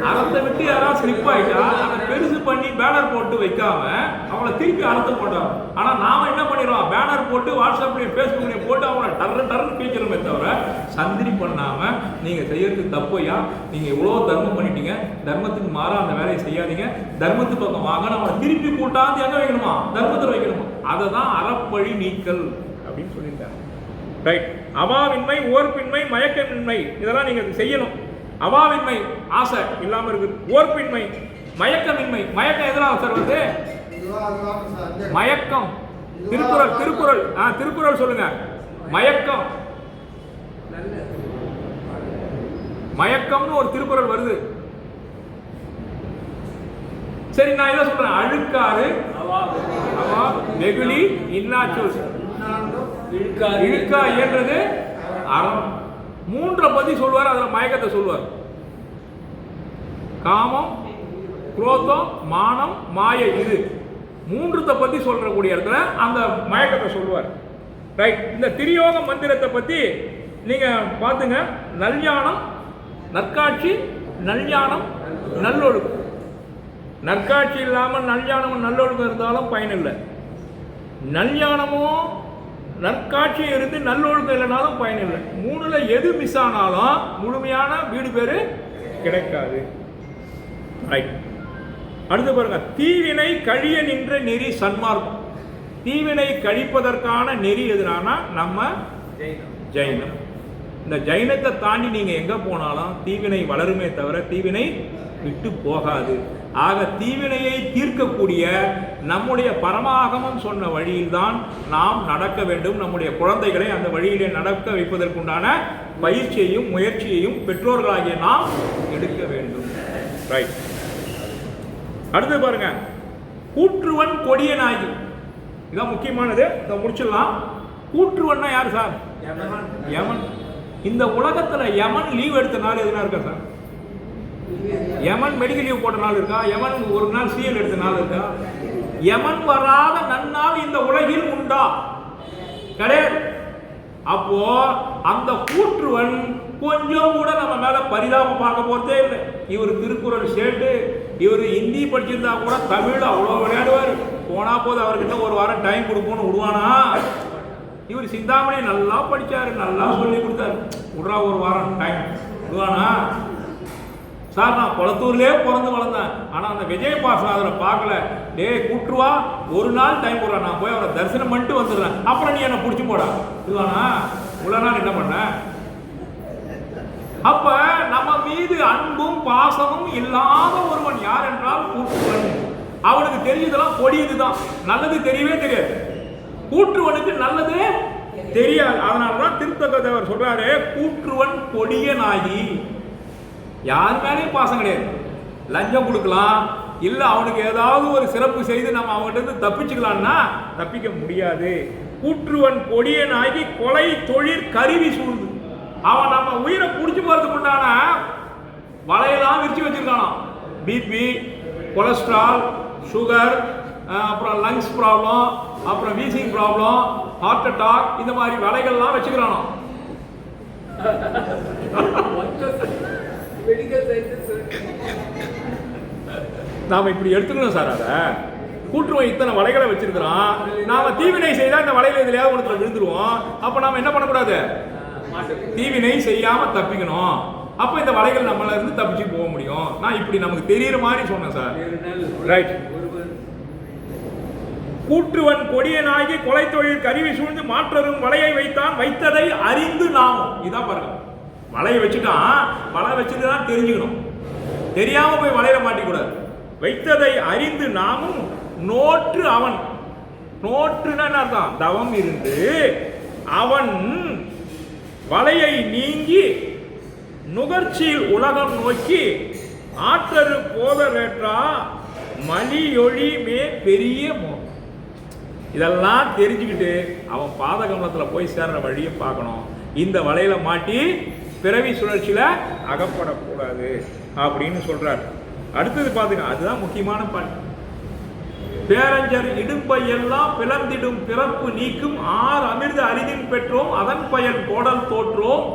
அறத்தை விட்டு யாராவது ஸ்லிப் ஆயிட்டா அதை பெருசு பண்ணி பேனர் போட்டு வைக்காம அவங்கள திருப்பி அறத்தை போட்டோம். ஆனா நாம என்ன பண்ணிடுவோம்? பேனர் போட்டு வாட்ஸ்அப்லயும் ஃபேஸ்புக்லயும் போட்டு அவங்கள டர்ன்னு பேச்சிருமே தவிர சந்திரி பண்ணாம நீங்க செய்யறதுக்கு தப்பையா, நீங்க இவ்வளவு தர்மம் பண்ணிட்டீங்க, தர்மத்துக்கு மாறா அந்த வேலையை செய்யாதீங்க, தர்மத்து பக்கம் வாங்க, அவங்களை திருப்பி கூட்டாந்து எங்க வைக்கணுமா? தர்மத்தில் வைக்கணுமா? அதை தான் அறப்பழி நீக்கல் அப்படின்னு சொல்லியிருக்காங்க. ரைட். அவாவின்மை, ஓர்பின்மை, மயக்கமின்மை இதெல்லாம் நீங்க செய்யணும். அவாவின்மை ஆசை இல்லாம இருக்கு. ஓர்பின்மை, மயக்கமின்மை. மயக்கம் எதெல்லாம் சார் வருது? மயக்கம். திருக்குறள் திருக்குறள் திருக்குறள் சொல்லுங்க. மயக்கம், மயக்கம்னு ஒரு திருக்குறள் வருது. சரி, நான் இதை சொல்றேன். அழுக்காறு, வெகுளி, இன்னாச்சொல், இழுக்கா இயன்றது அறம். 3 பத்தி சொல்வார். அதுல மயக்கத்தை சொல்வார். காமம், குரோதம், மானம், மாயை. இது 3 பத்தி சொல்றக்கூடிய இடத்துல அந்த மயக்கத்தை சொல்வார். ரைட். இந்த திரியோக மந்திரத்தை பத்தி நீங்க பாத்துங்க. நல்ஞானம், நற்காட்சி, நல்ஞானம், நல்லொழுக்கம். நற்காட்சி இல்லாமல் நல்ஞானமும் நல்லொழுக்கம் இருந்தாலும் பயனில்லை. நல்ஞானமும் நற்காட்சியும் இருந்து நல்லொழுக்கம் இல்லைனாலும் பயனில்லை. 3ல எது மிஸ் ஆனாலும் முழுமையான வீடு பேரு கிடைக்காது. ரைட். அடுத்து பாருங்க. தீவினை கழிய நின்ற நெறி சன்மார்க்கம். தீவினை கழிப்பதற்கான நெறி எதுனா நம்ம ஜைனம். இந்த ஜைனத்தை தாண்டி நீங்க எங்க போனாலும் தீவினை வளருமே தவிர தீவினை விட்டு போகாது. ஆக தீவினையை தீர்க்கக்கூடிய நம்முடைய பரமாகமம் சொன்ன வழியில்தான் நாம் நடக்க வேண்டும். நம்முடைய குழந்தைகளை அந்த வழியிலே நடக்க வைப்பதற்குண்டான பயிற்சியையும் முயற்சியையும் பெற்றோர்களாகிய நாம் எடுக்க வேண்டும். ரைட். அடுத்து பாருங்க, கூற்றுவன் கொடியனாகி. இதான் முக்கியமானது, இதை முடிச்சிடலாம். கூற்றுவன்னா யார் சார்? யமன். இந்த உலகத்துல யமன் லீவ் எடுத்த நாள் எதுனா இருக்கா சார்? யமன் மெடிக்கல் லீவ் போட்ட நாள் இருக்கா? யமன் ஒரு நாள் சிஎல் எடுத்த நாள் இருக்கா? யமன் வராத நன்னாள் இந்த உலகில் உண்டா? கிடையாது. அப்போ அந்த கூற்றுவன் கொஞ்சம் கூட நம்ம மேல பரிதாபம் பார்க்க போறதே இல்லை. இவர் திருக்குறள் சேட்டு, இவர் ஹிந்தி படிச்சிருந்தா கூட தமிழ் அவ்வளோ விளையாடுவார். போனா போது அவர்கிட்ட ஒரு வாரம் டைம் கொடுப்போம்னு விடுவானா? இவர் சிந்தாமணி நல்லா படிச்சாரு, நல்லா சொல்லி கொடுத்தாரு, விட்றா ஒரு வாரம் டைம் விடுவானா? சார் நான் குளத்தூர்லேயே பிறந்து வளர்ந்தேன், ஆனால் அந்த விஜய் பாசனாதரை பார்க்கல. கூட்டுருவா ஒரு நாள் டைம் போடுறா, நான் போய் அவரை தரிசனம் பண்ணிட்டு வந்துடுறேன், அப்புறம் நீ என்னை பிடிச்சி போடா விடுவானா? இவ்வளோ நாள் என்ன பண்ண? அப்ப நம்ம மீது அன்பும் பாசமும் இல்லாத ஒருவன் யார் என்றால் கூற்றுவன். அவனுக்கு தெரியுதெல்லாம் கொடியதுதான், நல்லது தெரியவே தெரியாது. கூற்றுவனுக்கு நல்லது தெரியாது. அதனாலதான் திருத்தக்க தேவர் சொல்றாரு, கூற்றுவன் கொடியனாகி. யார் மேலேயும் பாசம் கிடையாது. லஞ்சம் கொடுக்கலாம், இல்ல அவனுக்கு ஏதாவது ஒரு சிறப்பு செய்து நம்ம அவன்கிட்ட இருந்து தப்பிச்சுக்கலாம்னா தப்பிக்க முடியாது. கூற்றுவன் கொடியனாகி கொலை தொழிற் கருவி சூழ்ந்து. அவன் நம்ம உயிரை புடிச்சு போறதுக்கு உண்டான வலையெல்லாம் விரிச்சு வச்சிருக்கானாம். பிபி, கொலஸ்ட்ரால், சுகர், அப்புறம் லங்ஸ் ப்ராப்ளம், அப்புறம் வீசிங் ப்ராப்ளம், ஹார்ட் அட்டாக், இந்த மாதிரி வலைகள்லாம் வச்சுக்கிறானோ. நாம இப்படி எடுத்துக்கணும் சார். அதை கூற்றுவன் இத்தனை வலைகளை வச்சிருக்கிறோம். நாம தீவினை செய்தா இந்த வலையில எதுலையாவது ஒருத்தர் விழுந்துருவோம். அப்ப நாம என்ன பண்ணக்கூடாது? தீவினை செய்யாம தப்பிக்கணும். அப்ப இந்த வலைகள் நம்மள இருந்து தப்பிச்சு போக முடியும். நான் இப்படி நமக்கு தெரியற மாதிரி சொன்னேன் சார். ரைட். கூற்றுவன் கொடியனாகி கொலை தொழில் கருவி சூழ்ந்து மாற்றரும் வலையை வைத்தான், வைத்ததை அறிந்து நாமும். இதான் பாருங்க, வலையை வச்சுட்டான், வலை வச்சுதான் தெரிஞ்சுக்கணும், தெரியாம போய் வலையில மாட்டிக்கூடாது. வைத்ததை அறிந்து நாமும் நோற்று அவன். நோற்றுன்னா என்ன அர்த்தம்? தவம் இருந்து அவன் வலையை நீங்கி நுகர்ச்சியில் உலகம் நோக்கி ஆற்றரு போதவேற்றா மலியொழி மே பெரிய மோ. இதெல்லாம் தெரிஞ்சுக்கிட்டு அவன் பாதகமலத்தில் போய் சேர்ற வழியை பார்க்கணும். இந்த வலையில மாட்டி பிறவி சுழற்சியில அகப்படக்கூடாது அப்படின்னு சொல்றாரு. அடுத்தது பாத்துங்க, அதுதான் முக்கியமான பாட்டு. பேரஞ்சர் இடும்பை எல்லாம் பிளந்திடும் பிறப்பு நீக்கும் ஆர் அமிர்த அரிதின் பெற்றோம் அதன் பயன் கோடல் தோற்றோம்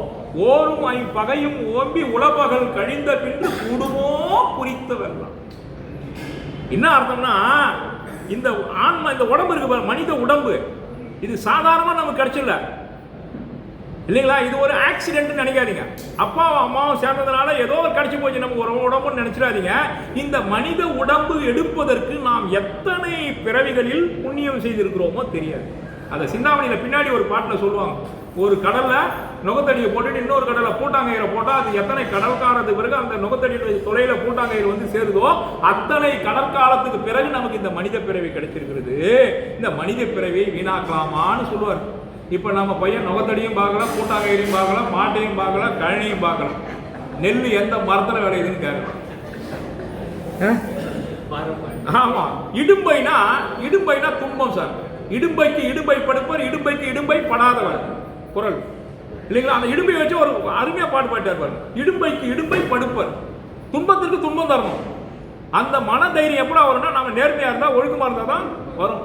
ஓரும் ஐம்பகையும் ஓம்பி உலபகல் கழிந்த பின்று கூடுமோ குறித்தவெல்லாம். என்ன அர்த்தம்னா, இந்த ஆன்மா, இந்த உடம்பு இருக்கு, மனித உடம்பு, இது சாதாரணமா நமக்கு கிடைச்சல இல்லைங்களா? இது ஒரு ஆக்சிடென்ட் நினைக்காதீங்க. அப்பாவும் அம்மாவும் சேர்ந்ததுனால ஏதோ ஒரு கிடைச்சி போச்சு நமக்கு ஒரு உடம்புன்னு நினைச்சிடாதீங்க. இந்த மனித உடம்பு எடுப்பதற்கு நாம் எத்தனை பிறவிகளில் புண்ணியம் செய்திருக்கிறோமோ தெரியாது. அந்த சிந்தாமணியில பின்னாடி ஒரு பாட்டில் சொல்லுவாங்க, ஒரு கடல்ல நுகத்தடியை போட்டுட்டு இன்னொரு கடலை பூட்டாங்கயிரை போட்டா அது எத்தனை கடற்காலத்துக்கு பிறகு அந்த நுகத்தடியுடைய தொலைல பூட்டாங்கயிறு வந்து சேருதோ அத்தனை கடற்காலத்துக்கு பிறகு நமக்கு இந்த மனித பிறவி கிடைச்சிருக்கிறது. இந்த மனித பிறவியை வீணாக்கலாமான்னு சொல்லுவார். இப்ப நம்ம பையன் நுகத்தடியும் பார்க்கலாம், பூட்டாங்கயிரையும் பார்க்கலாம், மாட்டையும் பார்க்கலாம், கழனியும் பார்க்கலாம், நெல் எந்த மரத்துல விளையுதுன்னு கேட்கலாம். ஆமா, இடும்பைனா துன்பம் சார். இடும்பைக்கு இடும்பை படுப்பர், இடும்பைக்கு இடும்பை படாதவர் குரல் இல்லைங்களா? அந்த இடும்பை வச்சு ஒரு அருமையா பாட்டு பாட்டார். இடும்பைக்கு இடும்பை படுப்பர், துன்பத்திற்கு துன்பம் தரணும். அந்த மன தைரியம் எப்படா வரும்னா, நம்ம நேர்மையா இருந்தா ஒழுக்கமா இருந்தா தான் வரும்.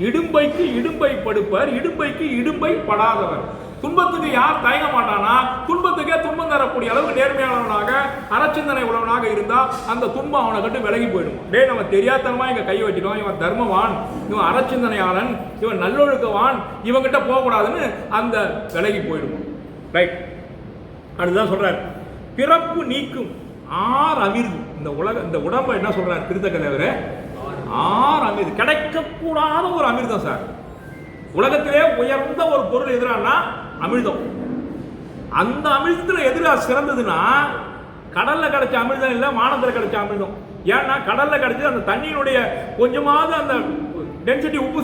இடும்பைக்கு இடும்பை படுப்பர், இடும்பைக்கு இடும்பை படாதவர். துன்பத்துக்கு யார் தயங்க மாட்டானா, துன்பத்துக்கே துன்பம் தரக்கூடிய அளவுக்கு நேர்மையானவனாக அறச்சிந்தனை உள்ளவனாக இருந்தா அந்த துன்பம் அவனை கட்டு விலகி போயிடும். நம்ம தெரியாதனமா இங்க கை வச்சிட்டோம், இவன் தர்மவான், இவன் அறச்சிந்தனையாளன், இவன் நல்லொழுக்கவான், இவங்கிட்ட போகக்கூடாதுன்னு அந்த விலகி போயிடும். ரைட். அதுதான் சொல்றாரு, பிறப்பு நீக்கும் ஆர் அமிர்து. இந்த உடம்பை என்ன சொல்றாரு திருத்தக்க தேவரே? ஆர் அமிர்து, கிடைக்கக்கூடாத ஒரு அமிர்தம் சார். உலகத்திலே உயர்ந்த ஒரு பொருள் எதிரானா அமிர்தம். அந்த அமிர்தத்தில் எதிராக சிறந்ததுன்னா கடல்ல கிடைச்ச அமிர்தம் இல்லை, வானத்தில் கிடைச்ச அமிர்தம். ஏன்னா கடல்ல கிடைச்சி அந்த தண்ணியினுடைய கொஞ்சமாவது அந்த டென்சிட்டி உப்பு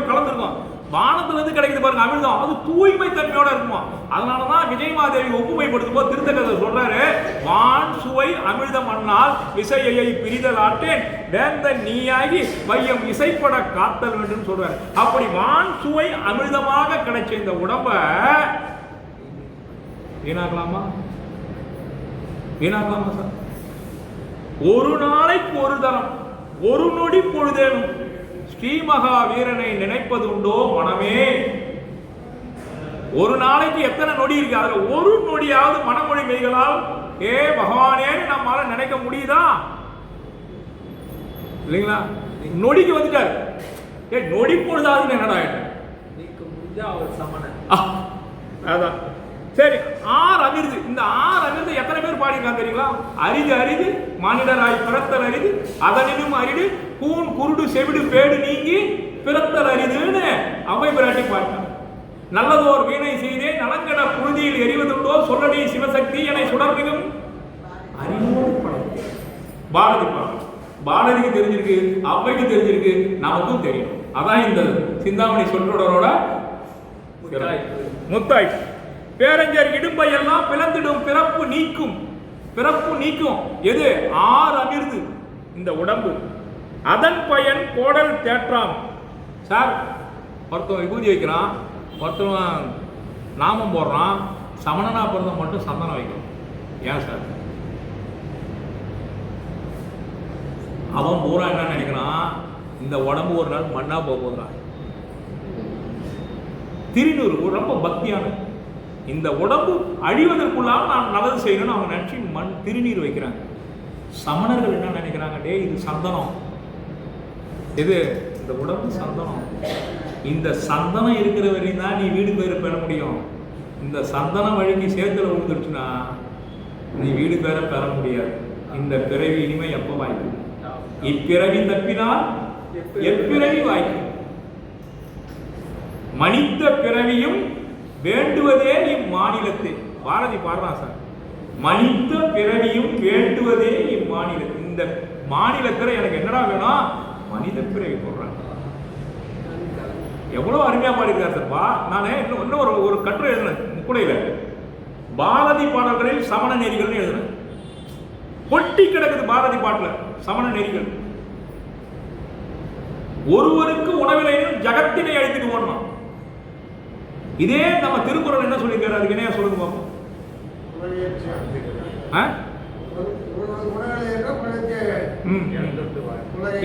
கலந்துருக்கும். வானத்திலிருந்து கிடைக்குது பாருங்க அமிர்தம், அது தூய்மை தன்மையோட இருக்குமா. அதனாலதான் விஜயமாதேவி ஒப்புமைப்படுத்தும் போது திருத்தக்கதை சொல்றாரு, வான் சுவை அமிர்தம் அண்ணால் விசையை பிரிதல் ஆட்டேன் வேந்தன் நீயாகி வையம் இசைப்பட காத்தல் வேண்டும் சொல்றாரு. அப்படி வான் சுவை அமிர்தமாக கிடைச்ச இந்த உடம்ப வீணாக்கலாமா? வீணாக்கலாமா சார்? ஒரு நாளைக்கு ஒரு தரம், ஒரு நொடி பொழுதேனும் ஸ்ரீமகா வீரனை நினைப்பது உண்டோ மனமே? ஒரு நாளைக்கு எத்தனை நொடி இருக்கு, அதுல ஒரு நொடியாவது மனமொழி மெய்களால் ஏ பகவானே நம்மால நினைக்க முடியுதா? இல்லைங்களா? நொடிக்கு வந்துட்டாரு. நொடி பொழுதாவது என்னடா அவர் சமணன். அதான் சரி. ஆர் அமிர்து, இந்த ஆர் அமிர்து எத்தனை பேர் பாடியிருக்காங்க தெரியுங்களா? அரிது அரிது மானிடராய் பிறத்தல் அரிது அதனினும் அரிது கூன் குருடு செவிடு பேடு நீங்கி பிறத்தல் அரிதுன்னு அவை பிராட்டி பாடினாங்க. நல்லதோர் வீணை செய்தே நலங்கட புழுதியில் எரிவதுண்டோ சொல்லடி சிவசக்தி என சுடர்மிகும் அறிவோடு படம். பாரதி பாடம், பாரதிக்கு தெரிஞ்சிருக்கு, அவைக்கு தெரிஞ்சிருக்கு, நமக்கும் தெரியும். அதான் இந்த சிந்தாமணி சொற்றொடரோட முத்தாய்ப்பு. பேரஞ்சர் இடும்பை எல்லாம் பிளந்திடும் பிறப்பு நீக்கும். பிறப்பு நீக்கும் எது? ஆர் அமிர்து இந்த உடம்பு. அதன் பயன் கோடல் தேற்றாம். சார், ஒருத்தன் விபூதி வைக்கிறான், ஒருத்தன் நாமம் போடுறான், சமணனா பிறந்த மட்டும் சந்தனம் வைக்கணும். ஏன் சார்? அவன் பூரா என்ன நினைக்கிறான், இந்த உடம்பு ஒரு நாள் மண்ணா போகிறான். திருநூறு ரொம்ப பக்தியான, இந்த உடம்பு அழிவதற்குள்ளாக நான் நல்லது செய்யணும்னு அவங்க நினைச்சு மண் திருநீர் வைக்கிறாங்க. சமணர்கள் என்ன நினைக்கிறாங்க, டே இது சந்தனம், இது இந்த உடம்பு சந்தனம், இந்த சந்தனம் இருக்கிற வரையும் தான் நீ வீடு பேர் பெற முடியும். இந்த சந்தனம் வழிக்கு சேர்த்துல விழுந்துருச்சுன்னா நீ வீடு பேர பெற முடியாது. இந்த பிறவி இனிமை எப்போ வாய்க்கும்? இப்பிறவி தப்பினால் எப்பிறவி வாய்க்கும். மனித பிறவியும் வேண்டுவதே இம்மாநிலத்தில். பாரதி பாடுறான் சார், மனித பிறவியும் வேண்டுவதே இம்மாநிலத்தில். இந்த மாநிலத்தில் எனக்கு என்னடா வேணும்? மனித பிறவி போடுறாங்க. எவ்வளவு அருமையா பாடியிருக்காரு சார். நானே இன்னும் ஒரு கட்டுரை எழுதினேன் முக்குடையில, பாரதி பாடல்களில் சமண நெறிகள்னு எழுதினேன். கொட்டி கிடக்குது பாரதி பாட்டுல சமண நெறிகள். ஒருவருக்கு உணவிலையும் ஜகத்தினை அழித்துட்டு ஓடணும். இதே நம்ம திருக்குறள் என்ன சொல்லியிருக்காரு, அதுக்கு என்ன சொல்லுங்க பாப்போம்.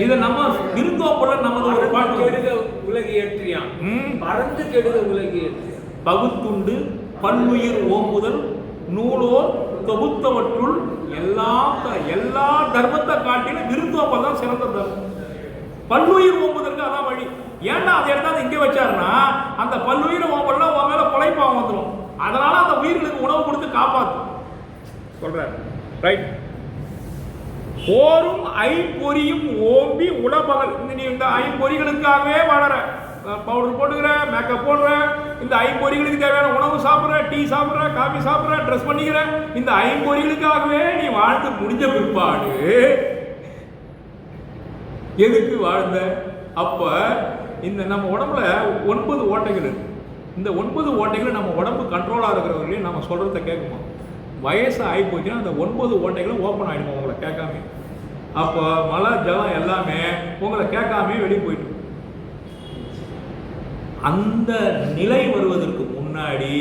இதை நம்ம திருத்தோப்புல நமது ஒரு பாட்டு, கெடுக உலகி ஏற்றியான் பறந்து கெடுக உலகி ஏற்றியான் பகுத்துண்டு பல்லுயிர் ஓம்புதல் நூலோர் தொகுத்தவற்றுள் எல்லா தர்மத்தை காட்டிலும் விருந்தோப்பல் தான் சிறந்த தர்மம். பல்லுயிர் ஓம்புதற்கு அதான் வழி. ஏன்னா அதை எடுத்தாந்து இங்கே வச்சாருன்னா அந்த பல்லுயிர் ஓம்பல்னா உன் மேல கொலைப்பாவம் வந்துடும். அதனால அந்த உயிர்களுக்கு உணவு கொடுத்து காப்பாற்றும் சொல்றாரு. ரைட். போரும் ஐம்பொறியும் ஓம்பி உலபகல். நீ இந்த ஐம்பொறிகளுக்காகவே வாழற, பவுடர் போட்டுக்கிற, மேக்கப் போடுற, இந்த ஐம்பொறிகளுக்கு தேவையான உணவு சாப்பிட்ற, டீ சாப்பிட்ற, காஃபி சாப்பிட்ற, ட்ரெஸ் பண்ணிக்கிற, இந்த ஐம்பொறிகளுக்காகவே நீ வாழ்ந்து முடிஞ்ச பிற்பாடு எதுக்கு வாழ்ந்த? அப்ப இந்த நம்ம உடம்புல 9 ஓட்டைகள் இருக்கு. இந்த 9 ஓட்டைகள் நம்ம உடம்பு கண்ட்ரோலா இருக்கிறவர்களையும் நம்ம சொல்றத கேட்குமா? வயசு ஆகி போச்சுன்னா அந்த 9 ஓட்டைகளும் ஓப்பன் ஆகிடுமா உங்களை கேட்காம. அப்போ மழை ஜலம் எல்லாமே உங்களை கேட்காமே வெளியே போயிட்டு. அந்த நிலை வருவதற்கு முன்னாடி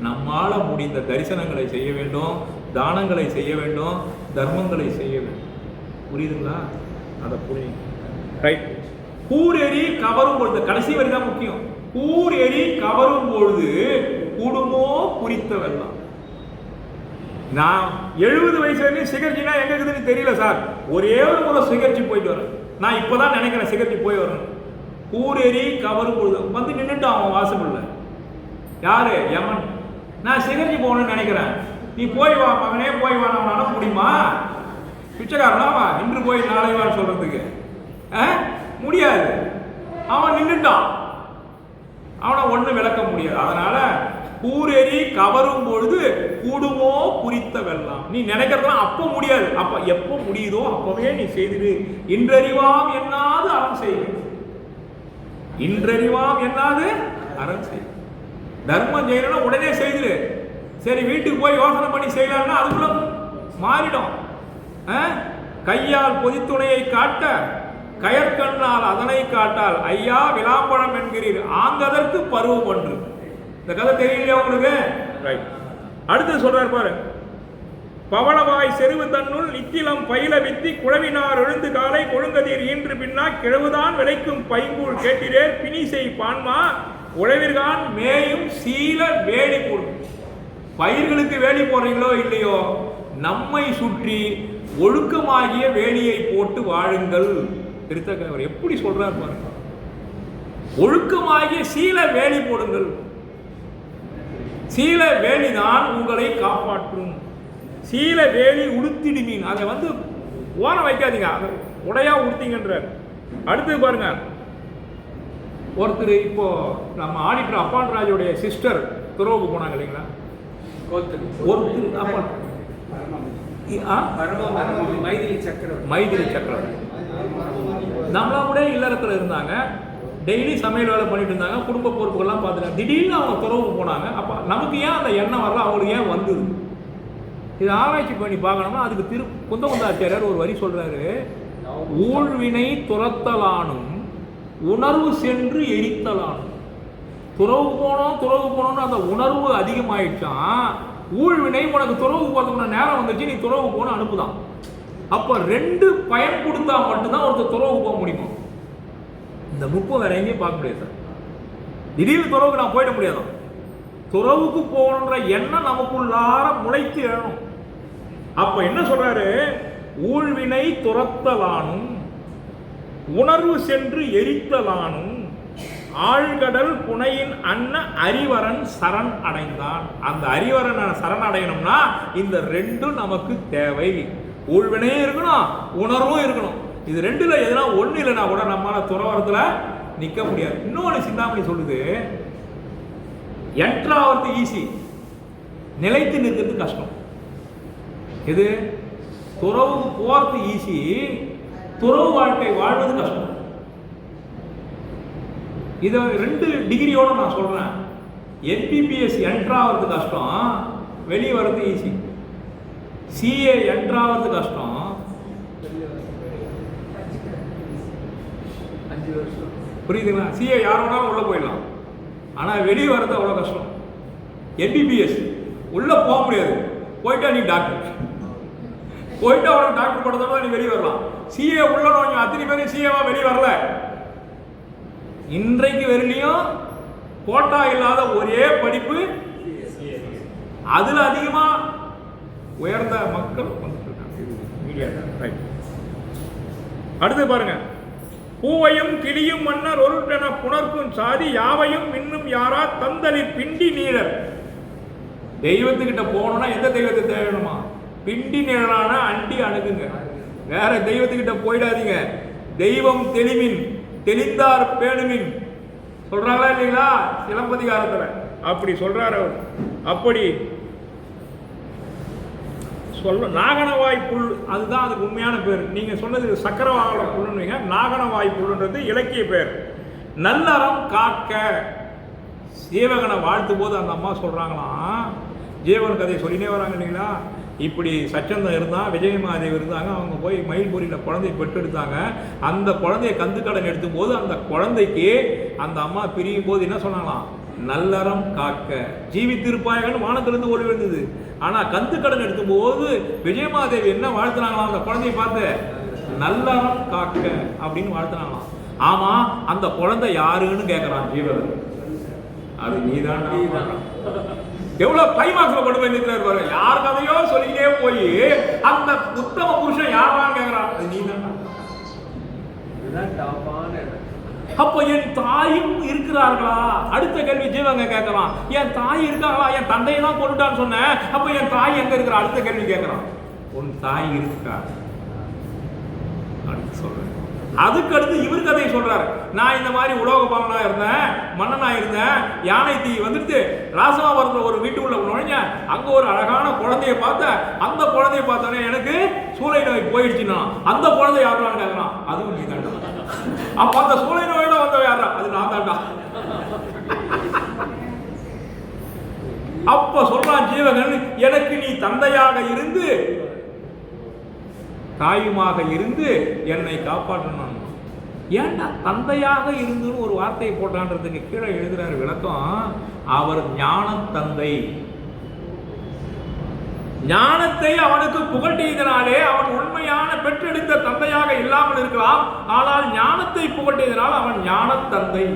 நம்மால முடிந்த தரிசனங்களை செய்ய வேண்டும், தானங்களை செய்ய வேண்டும், தர்மங்களை செய்ய வேண்டும். புரியுதுங்களா? அதை புரியுது. ரைட். கூர் எரி கவரும் பொழுது, கடைசி வரி தான் முக்கியம். கூர் எரி கவரும் பொழுது குடும்போ குறித்த வெள்ளம். நான் 70 வயசு வரைக்கும் சிகர்ஜினா எங்க இருக்குதுன்னு தெரியல சார். ஒரே ஒரு முறை சிகர்ஜி போயிட்டு வரேன். நான் இப்பதான் நினைக்கிறேன் சிகர்ஜி போய் வரேன். கூரேரி கவரும் பொழுது வந்து நின்றுட்டான் அவன் வாசல்ல. யாரு? யமன். நான் சிகர்ஜி போகணும்னு நினைக்கிறேன். நீ போய் வா மகனே, போய் வா. நான் அனுப்ப முடியுமா? பிச்சைக்காரனா இன்று போய் நாளை வான்னு சொல்றதுக்கு முடியாது. அவன் நின்றுட்டான், அவனை ஒண்ணு விளக்க முடியாது. அதனால கூரெறி கவரும் பொழுது கூடுமோ குறித்த வெல்லாம். நீ நினைக்கிறதெல்லாம் அப்ப முடியாது, அப்ப எப்போ முடியுதோ அப்பவே நீ செய்திரு. இன்றறிவாம் என்னாது அறம் செய்து, இன்றறிவாம் என்னாது அறம் செய்து. தர்மம் செய்யணும் உடனே செய்திரு. சரி வீட்டுக்கு போய் யோசனை பண்ணி செய்யலாம்னா அதுக்குள்ள மாறிடும். கையால் பொதித்துணையை காட்ட கயற்கண்ணால் அதனை காட்டால் ஐயா விளாம்பழம் என்கிறீர் ஆங்கதற்கு பருவம் ஒன்று. இந்த கதை தெரியலையா உங்களுக்கு? ரைட். அடுத்து சொல்றாரு பாரு. பவளவாய் செருவு தன்னுள் நித்திலம் பயில வித்தி குழவினார் எழுந்து காலை கொழுங்கதீர் ஈன்று பின்னா கிழவுதான் விளைக்கும் பைங்கூழ் கேட்டிரே பிணிசை பான்மா உழவிற்கான் மேயும் சீல வேலி போடும். பயிர்களுக்கு வேலி போடுறீங்களோ இல்லையோ, நம்மை சுற்றி ஒழுக்கமாகிய வேலியை போட்டு வாழுங்கள். திருத்தக்கவர் எப்படி சொல்றார் பாருங்க. ஒழுக்கமாகிய சீல வேலி போடுங்கள். சீல வேலிதான் உங்களை காப்பாற்றும். சீல வேலி உடுத்திடுமீன், அதை வந்து ஓர வைக்காதீங்க, அதை உடையா உடுத்திங்கன்றார். அடுத்து பாருங்க, ஒருத்தர் இப்போ நம்ம ஆடிட்டர் அப்பான் ராஜோடைய சிஸ்டர் துறவுக்கு போனாங்க இல்லைங்களா? மைதிலி சக்கரவர்த்தி நம்மளா கூட இல்லறத்தில் இருந்தாங்க, டெய்லி சமையல் வேலை பண்ணிட்டு இருந்தாங்க, குடும்ப பொறுப்புகள்லாம் பார்த்துட்டாங்க. திடீர்னு அவங்க துறவுக்கு போனாங்க. அப்போ நமக்கு ஏன் அந்த எண்ணம் வரல, அவங்களுக்கு ஏன் வந்தது? இதை ஆராய்ச்சி பண்ணி பார்க்கணும்னா அதுக்கு குந்தகுந்தாச்சாரியார் ஒரு வரி சொல்றாரு. ஊழ்வினை துரத்தலானும் உணர்வு சென்று எரித்தலானும். துறவு போனோம்னு அந்த உணர்வு அதிகமாயிடுச்சான். ஊழ்வினை உனக்கு துறவு போகிறதுக்கு நேரம் வந்துச்சு, நீ துறவு போன அனுப்புதான். அப்போ ரெண்டு பயன் கொடுத்தா மட்டும்தான் ஒருத்தர் துறவு போக முடியும். இந்த நுட்பம் வேற எங்கேயும் பார்க்க முடியாது சார். திடீர்னு துறவுக்கு நான் போயிட முடியாதான். துறவுக்கு போகணுன்ற எண்ணம் நமக்குள்ளார முளைத்து எழணும். அப்ப என்ன சொல்றாரு? ஊழ்வினை துரத்தலானும் உணர்வு சென்று எரித்தலானும் ஆழ்கடல் புனையின் அன்ன அறிவரன் சரண் அடைந்தான். அந்த அறிவரன் சரண் அடையணும்னா இந்த ரெண்டும் நமக்கு தேவை. ஊழ்வினையும் இருக்கணும், உணர்வும் இருக்கணும். இது ரெண்டுல எதுனா ஒண்ணு இல்லைன்னா கூட நம்மளால துறவரத்துல நிக்க முடியாது. இன்னொன்னு சிந்தாமணி சொல்லுது, என்ட்ராவது ஈஸி, நிலைத்து நிற்கிறது கஷ்டம். இது துறவு போறது ஈஸி, துறவு வாழ்க்கை வாழ்வது கஷ்டம். இதை 2 டிகிரியோட நான் சொல்றேன். MBBS என்ட்ராவது கஷ்டம், வெளியே வர்றது ஈஸி. CA என்ட்ராவது கஷ்டம், புரியுதுங்களா? CA யாரோட உள்ள போயிடலாம், ஆனா வெளியே வர்றது அவ்வளவு கஷ்டம். MBBS உள்ள போக முடியாது, போயிட்டா நீ டாக்டர், போயிட்டு அவனுக்கு டாக்டர் படுத்தா நீ வெளியே வரலாம். CA உள்ள நோய் அத்தனை பேரும் CA-வா வெளியே வரல. இன்றைக்கு வெறும் கோட்டா இல்லாத ஒரே படிப்பு, அதுல அதிகமா உயர்ந்த மக்கள் வந்துட்டு இருக்காங்க. அடுத்து பாருங்க, பூவையும் கிளியும் மன்னர் ஒருட்டென புணர்க்கும் சாதி யாவையும் இன்னும் யாரா தந்தலில் பிண்டி நீரர். தெய்வத்துக்கிட்ட போகணும்னா எந்த தெய்வத்தை தேடணுமா? பிண்டி நீரான அண்டி அணுகுங்க, வேற தெய்வத்துக்கிட்ட போயிடாதீங்க. தெய்வம் தெளிவின் தெளிந்தார் பேணுமின் சொல்றாங்களா இல்லைங்களா சிலப்பதிகாரத்துல? அப்படி சொல்றாரு அவர். அப்படி சொல்ல நாகனவாய் புல், அதுதான் அதுக்கு உண்மையான பேர். நீங்க சொன்னது சக்கரவாகன புல்லுன்னு, நாகனவாய் புல்லுன்றது இலக்கிய பேர். நல்லறம் காக்க ஜீவகனை வாழ்த்தும் போது அந்த அம்மா சொல்றாங்களாம், ஜீவன் கதையை சொல்லினே வராங்க இல்லைங்களா? இப்படி சச்சந்தம் இருந்தால், விஜயமாதேவி இருந்தாங்க, அவங்க போய் மயில்பூரியில் குழந்தைய பெற்றெடுத்தாங்க. அந்த குழந்தைய கந்துக்கடன் எடுத்தும் போது அந்த குழந்தைக்கு அந்த அம்மா பிரியும் போது என்ன சொன்னாங்களாம்? நல்லறம் காக்க. ஜீவித்திருப்பாயகன்னு வானத்திலிருந்து ஓடி வந்தது. ஆனால் கந்துக்கடன் எடுத்தும் போது விஜயமாதேவி என்ன வாழ்த்துனாங்களாம்? அந்த குழந்தைய பார்த்து நல்லறம் காக்க அப்படின்னு வாழ்த்துனாங்களாம். ஆமா, அந்த குழந்தை யாருன்னு கேட்கறான் ஜீவன். அது நீதான். எவ்வளவு கிளைமாக்ஸ்ல கொண்டு போய் நிற்கிறார் பாருங்க. யார் கதையோ சொல்லிக்கிட்டே போய் அந்த உத்தம புருஷன் யாரான்னு கேட்கிறான். அது நீதான். அப்ப என் தாயும் இருக்கிறார்களா? அடுத்த கேள்வி ஜீவங்க கேட்கலாம். என் தாய் இருக்காங்களா? என் தந்தையை தான் கொண்டுட்டான்னு சொன்னேன், அப்ப என் தாய் எங்க இருக்கிறா? அடுத்த கேள்வி கேட்கறான். உன் தாய் இருக்கா? அடுத்து சொல்றேன். அதுக்கடுத்து இவர் கதையை சொல்றாரு. நான் இந்த மாதிரி உலோக பாலனா இருந்தேன், மன்னனா இருந்தேன், யானை தீ வந்துட்டு ராசமாபுரத்தில் ஒரு வீட்டுக்குள்ள நுழைஞ்ச, அங்க ஒரு அழகான குழந்தைய பார்த்தேன். அந்த குழந்தைய பார்த்தோன்னே எனக்கு சூளை நோய் போயிடுச்சுன்னா அந்த குழந்தை யாருன்னு கேட்கறான். அதுவும் நீ தாண்டா. அப்ப அந்த சூளை நோயோட வந்தவ யாரா? அது நான் தாண்டா. அப்ப சொல்றான் ஜீவகன், எனக்கு நீ தந்தையாக இருந்து தாயுமாக இருந்து என்னை காப்பாற்றணும். ஏன்டா தந்தையாக இருந்துன்னு ஒரு வார்த்தையை போட்டான்றதுக்கு கீழே எழுதுறாரு விளக்கம். அவர் ஞான தந்தை. ஞானத்தை அவனுக்கு புகட்டியதனாலே அவன் உண்மையான பெற்றெடுத்த தந்தையாக இல்லாமல் இருக்கலாம். ஆனால் ஞானத்தை புகட்டியதனால் அவன் ஞான தந்தை.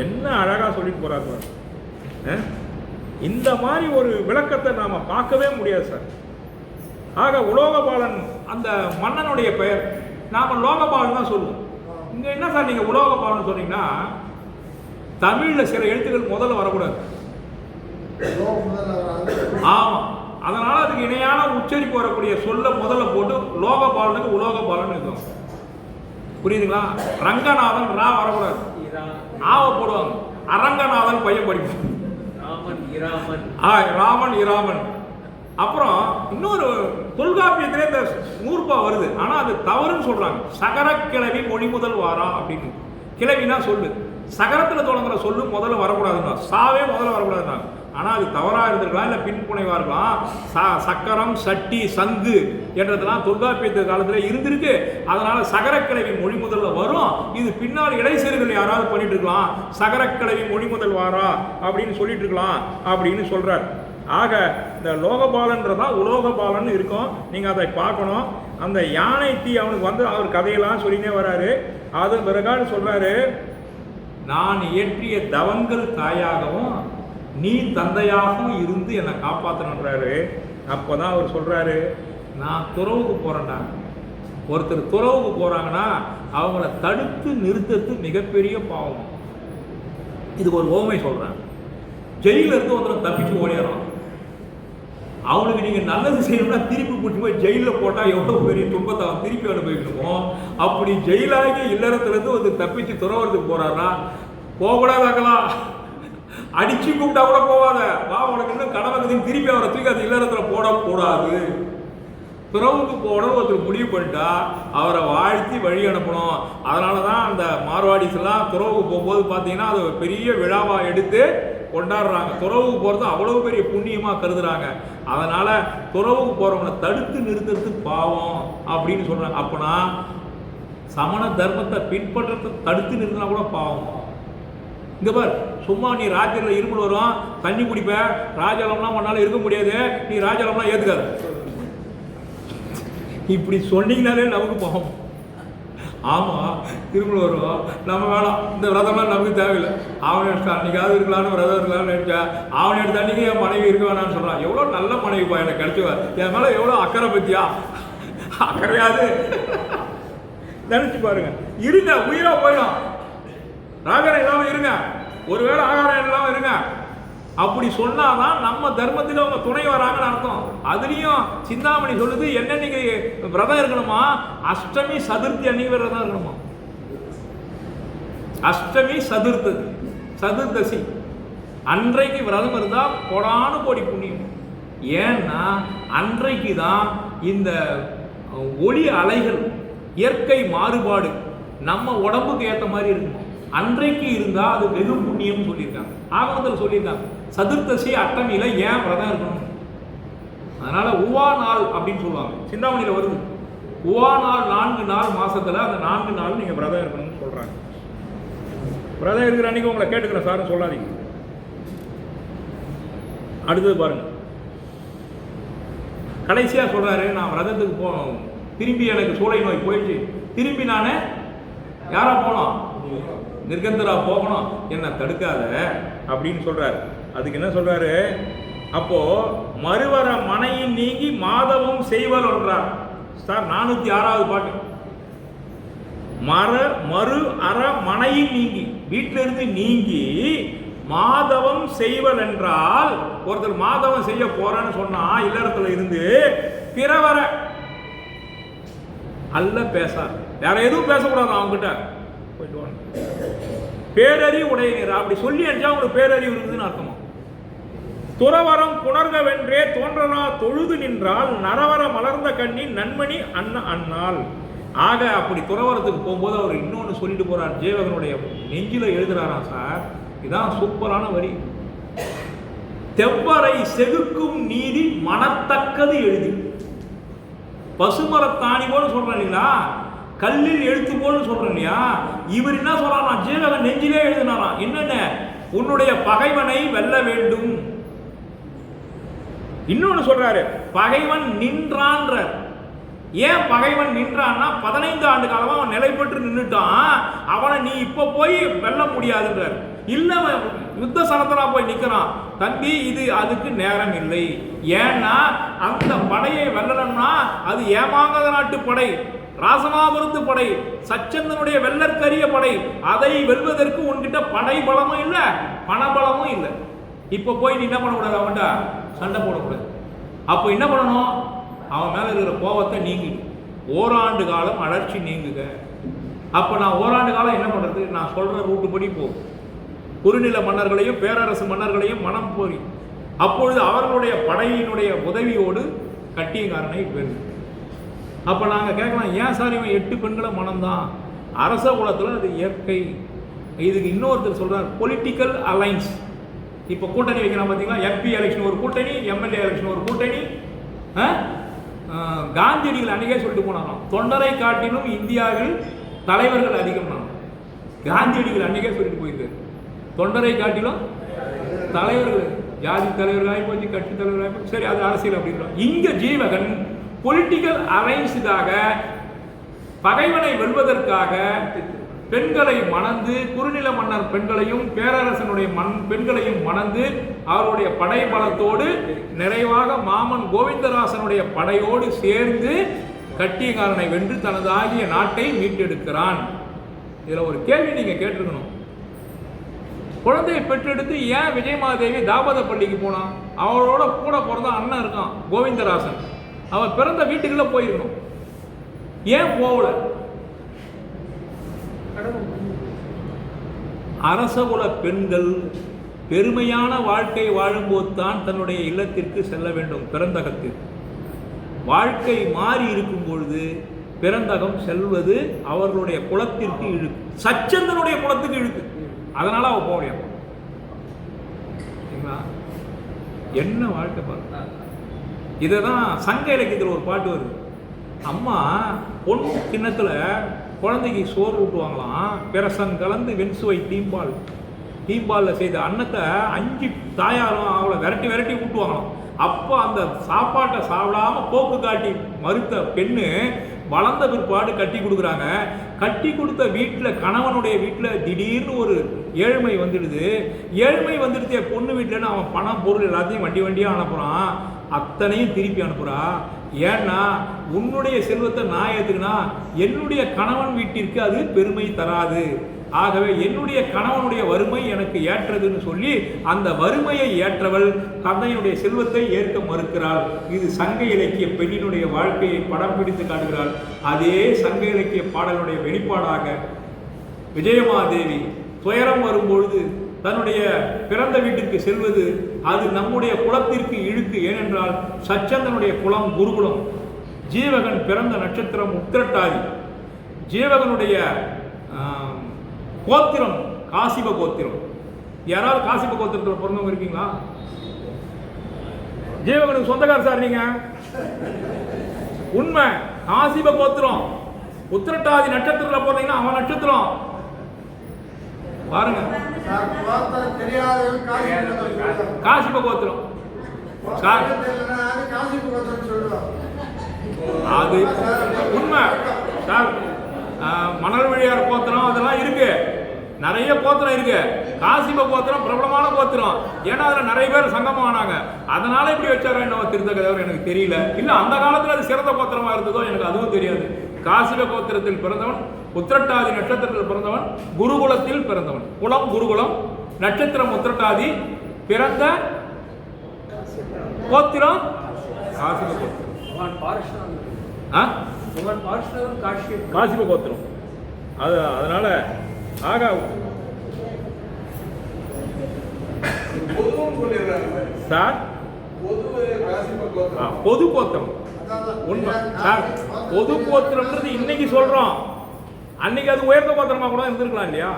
என்ன அழகா சொல்லிட்டு போறாங்க. இந்த மாதிரி ஒரு விளக்கத்தை நாம பார்க்கவே முடியாது சார். ஆக உலோகபாலன் அந்த மன்னனுடைய பெயர். நாம லோகபாலன் தான் சொல்லுவோம். இங்க என்ன சார் நீங்க உலோகபாலன் சொன்னீங்கன்னா தமிழ்ல சில எழுத்துக்கள் முதல்ல வரக்கூடாது. ஆமா, அதனால அதுக்கு இணையான உச்சரிப்பு வரக்கூடிய சொல்ல முதல்ல போட்டு லோகபாலனுக்கு உலோகபாலன் இருக்கும். புரியுதுங்களா? ரங்கநாதன் ரா வரக்கூடாது, ஆவ போடுவாங்க. அரங்கநாதன் பையன் படிப்பான். ராமன் இராமன். அப்புறம் இன்னொரு தொல்காப்பியத்திலே இந்த நூற்பா வருது, ஆனா அது தவறுன்னு சொல்றாங்க. சகர கிளவி மொழி முதல் வாரா அப்படின்னு. கிளவினா சொல்லு, சகரத்துல தொடங்குற சொல்லு முதல்ல வரக்கூடாதுன்னா, சாவே முதல்ல வரக்கூடாதுன்னா. ஆனா அது தவறா இருந்திருக்கலாம், இல்ல பின்புனைவா இருக்கலாம். சக்கரம், சட்டி, சங்கு என்றதெல்லாம் தொல்காப்பியத்து காலத்துல இருந்திருக்கு. அதனால சகரக்கிழவி மொழி முதல்ல வரும். இது பின்னால் இடைசெருகள் யாராவது பண்ணிட்டு இருக்கலாம், சகரக்கிழவி மொழி முதல் வாரா அப்படின்னு சொல்லிட்டு இருக்கலாம் அப்படின்னு சொல்றார். ஆக இந்த லோகபாலன்றதா உலோகபாலன் இருக்கும், நீங்க அதை பார்க்கணும். அந்த யானை தீ அவனுக்கு வந்து அவர் கதையெல்லாம் சொல்லினே வராரு. அதன் பிறகாடு சொல்றாரு, நான் இயற்றிய தவங்கள் தாயாகவும் நீ தந்தையாகவும் இருந்து என்னை காப்பாற்றணுன்றாரு. அப்போதான் அவர் சொல்றாரு, நான் துறவுக்கு போறேன்டா. ஒருத்தர் துறவுக்கு போறாங்கன்னா அவங்கள தடுத்து நிறுத்துறது மிகப்பெரிய பாவம். இதுக்கு ஒரு ஓமை சொல்றேன். ஜெயில இருந்து ஒருத்தர் தப்பிச்சு ஓடிடுறான். அவனுக்கு நீங்க நல்லது செய்யணும்னா திருப்பி கூட்டி போய் ஜெயில போட்டா எவ்வளவு பெரிய துன்பத்தை அவன் திருப்பி அனுபவிக்கணுமோ, அப்படி ஜெயிலாகி இல்லறத்துல இருந்து ஒருத்தர் தப்பிச்சு துறவரத்துக்கு போறாருன்னா போகக்கூடாதாக்கலாம். அடிச்சு கூப்பிட்டா கூட போவாத, வா உனக்கு இன்னும் கடவுள் திருப்பி அவரை தூக்கி அது இல்லறத்துல போடக்கூடாது. துறவுக்கு போகணும் ஒருத்தர் முடிவு பண்ணிட்டா அவரை வாழ்த்தி வழி அனுப்பணும். அதனால தான் அந்த மார்வாடிஸ் எல்லாம் துறவுக்கு போகும்போது பார்த்தீங்கன்னா அது பெரிய விழாவாக எடுத்து கொண்டாடுறாங்க. துறவுக்கு போகிறது அவ்வளவு பெரிய புண்ணியமாக கருதுறாங்க. அதனால துறவுக்கு போகிறவங்களை தடுத்து நிறுத்துறது பாவம் அப்படின்னு சொல்கிறாங்க. அப்போனா சமண தர்மத்தை பின்பற்றத்தை தடுத்து நிறுத்தினா கூட பாவம். இங்க பார், சும்மா நீ ராஜ்யத்தில் இருமல் வரும், தண்ணி குடிப்ப, ராஜாலம்லாம் உன்னால இருக்க முடியாது, நீ ராஜாலம்லாம் ஏத்துக்காத, இப்படி சொன்னீங்கனாலே நமக்கு போகும். ஆமா, இருமல் வரும், நம்ம வேணாம், இந்த விரதம்லாம் நமக்கு தேவையில்லை. அவன் எடுத்தா அன்னைக்காவது இருக்கலான்னு விரதம் இருக்கலாம்னு நினைச்சா, அவன் எடுத்த அன்னைக்கு என் மனைவி இருக்க வேணான்னு சொல்றான். எவ்வளோ நல்ல மனைவிப்பா எனக்கு கிடைச்சுவா, என் மேல எவ்வளோ அக்கறை பத்தியா, அக்கறையாது நினைச்சு பாருங்க. இருங்க, உயிரா போயிடும். ராகரம் இல்லாம இருங்க, ஒருவேளை ஆகாரம் இல்லாம இருங்க. அப்படி சொன்னாதான் நம்ம தர்மத்தில் அவங்க துணை வராங்கன்னு அர்த்தம். அதுலயும் சிந்தாமணி சொல்லுது, என்னன்னைக்கு விரதம் இருக்கணுமா, அஷ்டமி சதுர்த்தி அன்னைக்கு விரதம் இருக்கணுமா. அஷ்டமி சதுர்தசி அன்றைக்கு விரதம் இருந்தா கோடானு கோடி புண்ணியம். ஏன்னா அன்றைக்கு தான் இந்த ஒளி அலைகள், இயற்கை மாறுபாடு நம்ம உடம்புக்கு ஏற்ற மாதிரி இருக்கணும். அன்றைக்கு இருந்தா அது வெகு புண்ணியம் சொல்லியிருக்காங்க, ஆகமத்தில் சொல்லியிருக்காங்க. சதுர்த்தசி அட்டமியில ஏன் விரதம் இருக்கணும், அதனால உவா நாள் அப்படின்னு சொல்லுவாங்க, சிந்தாமணியில வருது. உவா நாள் 4 நாள் மாசத்துல, அந்த 4 நாள் நீங்க விரதம் இருக்கணும்னு சொல்றாங்க. விரதம் இருக்கிற அன்னைக்கு உங்களை கேட்டுக்கிறேன் சார்னு சொல்லாதீங்க. அடுத்தது பாருங்க, கடைசியா சொல்றாரு, நான் விரதத்துக்கு போனோம், திரும்பி எனக்கு சூளை நோய் போயிடுச்சு, திரும்பி நானே யாரா போனோம், நிர்கந்தரா போகணும், என்ன தடுக்காத அப்படின்னு சொல்றாரு. அதுக்கு என்ன சொல்றாரு, அப்போ மறுவர மனையின் நீங்கி மாதவம் செய்வல் என்றார். சார் 406வது பாட்டு. மறு அற மனையின் நீங்கி, வீட்டில இருந்து நீங்கி மாதவம் செய்வல் என்றால், ஒருத்தர் மாதவம் செய்ய போறேன்னு சொன்னா இல்லறத்துல இருந்து பிறவர அல்ல பேசார். வேற எதுவும் பேசக்கூடாது அவங்ககிட்ட. போயிட்டு வாங்க. பேரறிவு உடையனர் அப்படி சொல்லி அடிச்சா அவங்களுக்கு பேரறிவு இருக்குதுன்னு அர்த்தமா. துறவரம் புணர்கவென்றே தோன்றனா தொழுது நின்றால் நரவர மலர்ந்த கண்ணின் நன்மணி அண்ணாள். ஆக அப்படி துறவரத்துக்கு போகும்போது அவர் இன்னொன்று சொல்லிட்டு போறார். ஜீவகனுடைய நெஞ்சில எழுதுறாராம் சார், இதான் சூப்பரான வரி. தெவ்வரை செகுக்கும் நீதி மனத்தக்கது எழுதி. பசுமரத்தாணி போல சொல்றேன் இல்லைங்களா, கல்லில் எழுத்து போல சொல்றேன் இல்லையா, இவர் என்ன சொல்றாராம், ஜீவகன் நெஞ்சிலே எழுதினாராம். என்னென்ன, உன்னுடைய பகைவனை வெல்ல வேண்டும். இன்னொன்னு சொல்றாரு, பகைவன் நின்றான்ற. ஏன் பகைவன் நின்றான்னா 15 ஆண்டு காலமா அவன் நிலை பெற்று நின்றுட்டான், அவனை நீ இப்ப போய் வெல்ல முடியாதுன்றார். இல்ல யுத்த சனத்தனா போய் நிக்கிறான். தம்பி இது அதுக்கு நேரம் இல்லை. ஏன்னா அந்த படையை வெல்லணும்னா அது ஏமாங்கத நாட்டு படை, ராசமாபுரத்து படை, சச்சந்தனுடைய வெள்ளற்கரிய படை. அதை வெல்வதற்கு உன்கிட்ட படை பலமும் இல்லை, பணபலமும் இல்லை. இப்ப போய் நீ என்ன பண்ணக்கூடாது, அவன்கிட்ட சண்டை போடக்கூடாது. அப்போ என்ன பண்ணணும், அவன் மேல இருக்கிற கோபத்தை நீங்கி ஓராண்டு காலம் அழற்சி நீங்குக. அப்ப நான் ஓராண்டு காலம் என்ன பண்றது, நான் சொல்ற ரூட்டு படி போ. குறுநில மன்னர்களையும் பேரரசு மன்னர்களையும் மனம் போரி. அப்பொழுது அவர்களுடைய படையினுடைய உதவியோடு கட்டியங்காரனை பெரு. அப்ப நாங்க கேட்கலாம், ஏன் சார் இவன் 8 பெண்களை மனம்தான், அரச குலத்துல அது இயற்கை. இதுக்கு இன்னொருத்தர் சொல்றார், பொலிட்டிக்கல் அலைன்ஸ். இப்போ கூட்டணி வைக்கிறான் பார்த்தீங்களா, எம்பி எலெக்ஷன் ஒரு கூட்டணி, எம்எல்ஏ எலெக்ஷன் ஒரு கூட்டணி. காந்தியடிகள் அன்றைக்கே சொல்லிட்டு போனாலும், தொண்டரை காட்டிலும் இந்தியாவில் தலைவர்கள் அதிகம். காந்தியடிகள் அன்றைக்கே சொல்லிட்டு போயிருக்காரு, தொண்டரை காட்டிலும் தலைவர்கள், ஜாதி தலைவர்களாகி போச்சு, கட்சி தலைவர்களாகி போச்சு. சரி, அது அரசியல் அப்படின்றோம். இங்க ஜீவகன் பொலிட்டிக்கல் அலைன்ஸுக்காக, பகைவனை வெல்வதற்காக பெண்களை மணந்து, குறுநில மன்னர் பெண்களையும் பேரரசனுடைய பெண்களையும் மணந்து அவருடைய படை பலத்தோடு நிறைவாக மாமன் கோவிந்தராசனுடைய படையோடு சேர்ந்து கட்டியங்காரனை வென்று தனது ஆகிய நாட்டை மீட்டெடுக்கிறான். இதுல ஒரு கேள்வி நீங்க கேட்டிருக்கணும், குழந்தையை பெற்றெடுத்து ஏன் விஜயமாதேவி தாபத பள்ளிக்கு போனான்? அவளோட கூட பிறந்த அண்ணன் இருக்கான் கோவிந்தராசன், அவன் பிறந்த வீட்டுக்குள்ள போயிருக்கணும், ஏன் போகல? அரசகுல பெண்கள் பெருமையான வாழ்க்கை வாழும்போது தான் தன்னுடைய இல்லத்திற்கு செல்ல வேண்டும். பிறந்தகத்தில் வாழ்க்கை மாறி இருக்கும் பொழுது பிறந்தகம் செல்வது அவர்களுடைய குலத்திற்கு இழுக்கு, சச்சந்தனுடைய குலத்துக்கு இழுக்கு. அதனால அவ போக என்ன வாழ்க்கை பாருங்க. இதைதான் சங்க இலக்கியத்தில் ஒரு பாட்டு வருது, அம்மா பொன் கிண்ணத்துல குழந்தைக்கு சோறு ஊட்டுவாங்களாம், பிரசன் கலந்து வெண்சுவை தீம்பால், தீம்பாலில் செய்த அன்னத்தை 5 தாயாரும் அவளை விரட்டி விரட்டி ஊட்டுவாங்களாம். அப்போ அந்த சாப்பாட்டை சாப்பிடாம போக்கு காட்டி மறுத்த பெண்ணு வளர்ந்த பிற்பாடு கட்டி கொடுக்குறாங்க. கட்டி கொடுத்த வீட்டில், கணவனுடைய வீட்டில் திடீர்னு ஒரு ஏழ்மை வந்துடுது. ஏழ்மை வந்துடுச்சே பொண்ணு வீட்டில்னு அவன் பணம் பொருள் எல்லாத்தையும் வண்டி வண்டியாக அனுப்புகிறான், அத்தனையும் திருப்பி அனுப்புகிறா. ஏன்னா உன்னுடைய செல்வத்தை நான் ஏற்றுக்கினா என்னுடைய கணவன் வீட்டிற்கு அது பெருமை தராது, ஆகவே என்னுடைய கணவனுடைய வறுமை எனக்கு ஏற்றதுன்னு சொல்லி அந்த வறுமையை ஏற்றவள் தந்தையினுடைய செல்வத்தை ஏற்க மறுக்கிறாள். இது சங்க இலக்கிய பெண்ணினுடைய வாழ்க்கையை படம் பிடித்து காட்டுகிறாள். அதே சங்க இலக்கிய பாடலுடைய வெளிப்பாடாக விஜயமாதேவி துயரம் வரும்பொழுது தன்னுடைய பிறந்த வீட்டிற்கு செல்வது அது நம்முடைய குலத்திற்கு இழுக்கு. ஏனென்றால் சச்சந்தனுடைய குலம் குருகுலம், ஜீவகன் பிறந்த நட்சத்திரம் உத்திரட்டாதி, ஜீவகனுடைய கோத்திரம் காசிப கோத்திரம். யாராவது காசிப கோத்திரத்தில் பிறந்தவங்க இருக்கீங்களா? ஜீவகனுக்கு சொந்தக்கார சார் நீங்க, உண்மை. காசிப கோத்திரம் உத்திரட்டாதி நட்சத்திரத்தில் போறீங்கன்னா அவன் நட்சத்திரம் பாருங்க, காசிப கோத்திரம். அது உண்மை சார். மணல்வழியார் கோத்திரம் அதெல்லாம் இருக்கு, நிறைய கோத்திரம் இருக்கு. காசிப கோத்திரம் பிரபலமான கோத்திரம், ஏன்னா அதுல நிறைய பேர் சங்கமம் ஆனாங்க. அதனால இப்படி வச்சாரோ என்ன திருத்த கதை எனக்கு தெரியல. இல்ல அந்த காலத்துல அது சிறந்த கோத்திரமா இருந்ததோ எனக்கு அதுவும் தெரியாது. காசிப கோத்திரத்தில் பிறந்தவன், உத்திரட்டாதி நட்சத்திரத்தில் பிறந்தவன், குருகுலத்தில் பிறந்தவன். குலம் குருகுலம், நட்சத்திரம் உத்திரட்டாதி, பிறந்த கோத்திரம் காசிப கோத்திரம். புகழ் பார்ஷ்ணவன் காஷ்யப். காசிப கோத்திரம். அதனால ஆக சார் பொது கோத்திரம் உண்மை சார். பொது கோத்திரம்ன்றது இன்னைக்கு சொல்றோம், அன்னைக்கு அது உயர்ந்த கோத்திரமா கூட இருந்திருக்கலாம் இல்லையா?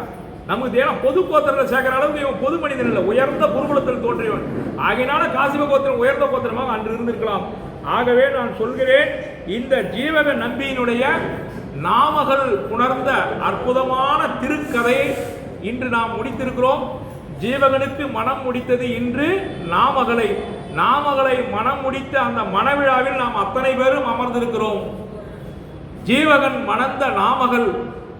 நமக்கு தேவை பொது கோத்திரத்தை சேர்க்கிற அளவுக்கு இவன் பொது மனிதன் இல்லை, உயர்ந்த குருகுலத்தில் தோன்றியவன். ஆகையினால காசிப கோத்திரம் உயர்ந்த கோத்திரமாக அன்று இருந்திருக்கலாம். ஆகவே நான் சொல்கிறேன், இந்த ஜீவக நம்பியினுடைய நாமகள் உணர்ந்த அற்புதமான திருக்கதையை இன்று நாம் முடித்திருக்கிறோம். ஜீவகனுக்கு மனம் முடித்தது இன்று நாமகளை மனம் முடித்த அந்த மணவிழாவில் நாம் அத்தனை பேரும் அமர்ந்திருக்கிறோம். ஜீவகன் மணந்த நாமகள்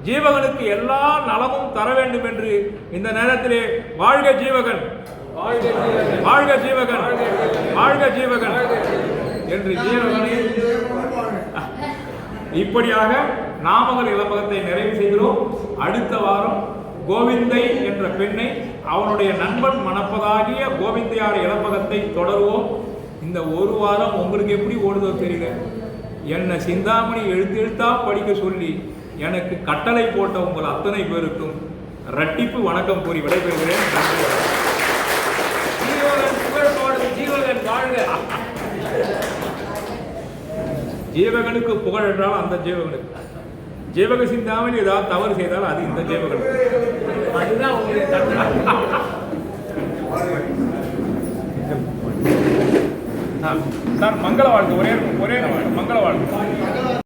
ஜீவகனுக்கு எல்லா நலமும் தர வேண்டும் என்று இந்த நேரத்திலே வாழ்க ஜீவகன், வாழ்க ஜீவகன், வாழ்க ஜீவகன் என்று ஜீவகனை இப்படியாக நாமகள் இலப்பகத்தை நிறைவு செய்கிறோம். அடுத்த வாரம் கோவிந்தை என்ற பெண்ணை அவனுடைய நண்பன் மணப்பதாகிய கோவிந்தையார் இலப்பகத்தை தொடருவோம். இந்த ஒரு வாரம் உங்களுக்கு எப்படி ஓடுதோ தெரியல. என்னை சிந்தாமணி எழுத்தா படிக்க சொல்லி எனக்கு கட்டளை போட்ட உங்கள் அத்தனை பேருக்கும் இரட்டிப்பு வணக்கம் கூறி விடைபெறுகிறேன். ஜீவகனுக்கு புகழ் என்றால் அந்த ஜீவகனுக்கு, ஜீவக சிந்தாமணி ஏதாவது தவறு செய்தால் அது இந்த ஜீவகனுக்கு. அதுதான் உங்களுக்கு சார் மங்கள வாழ்க்கை, ஒரே மங்கள வாழ்க்கை.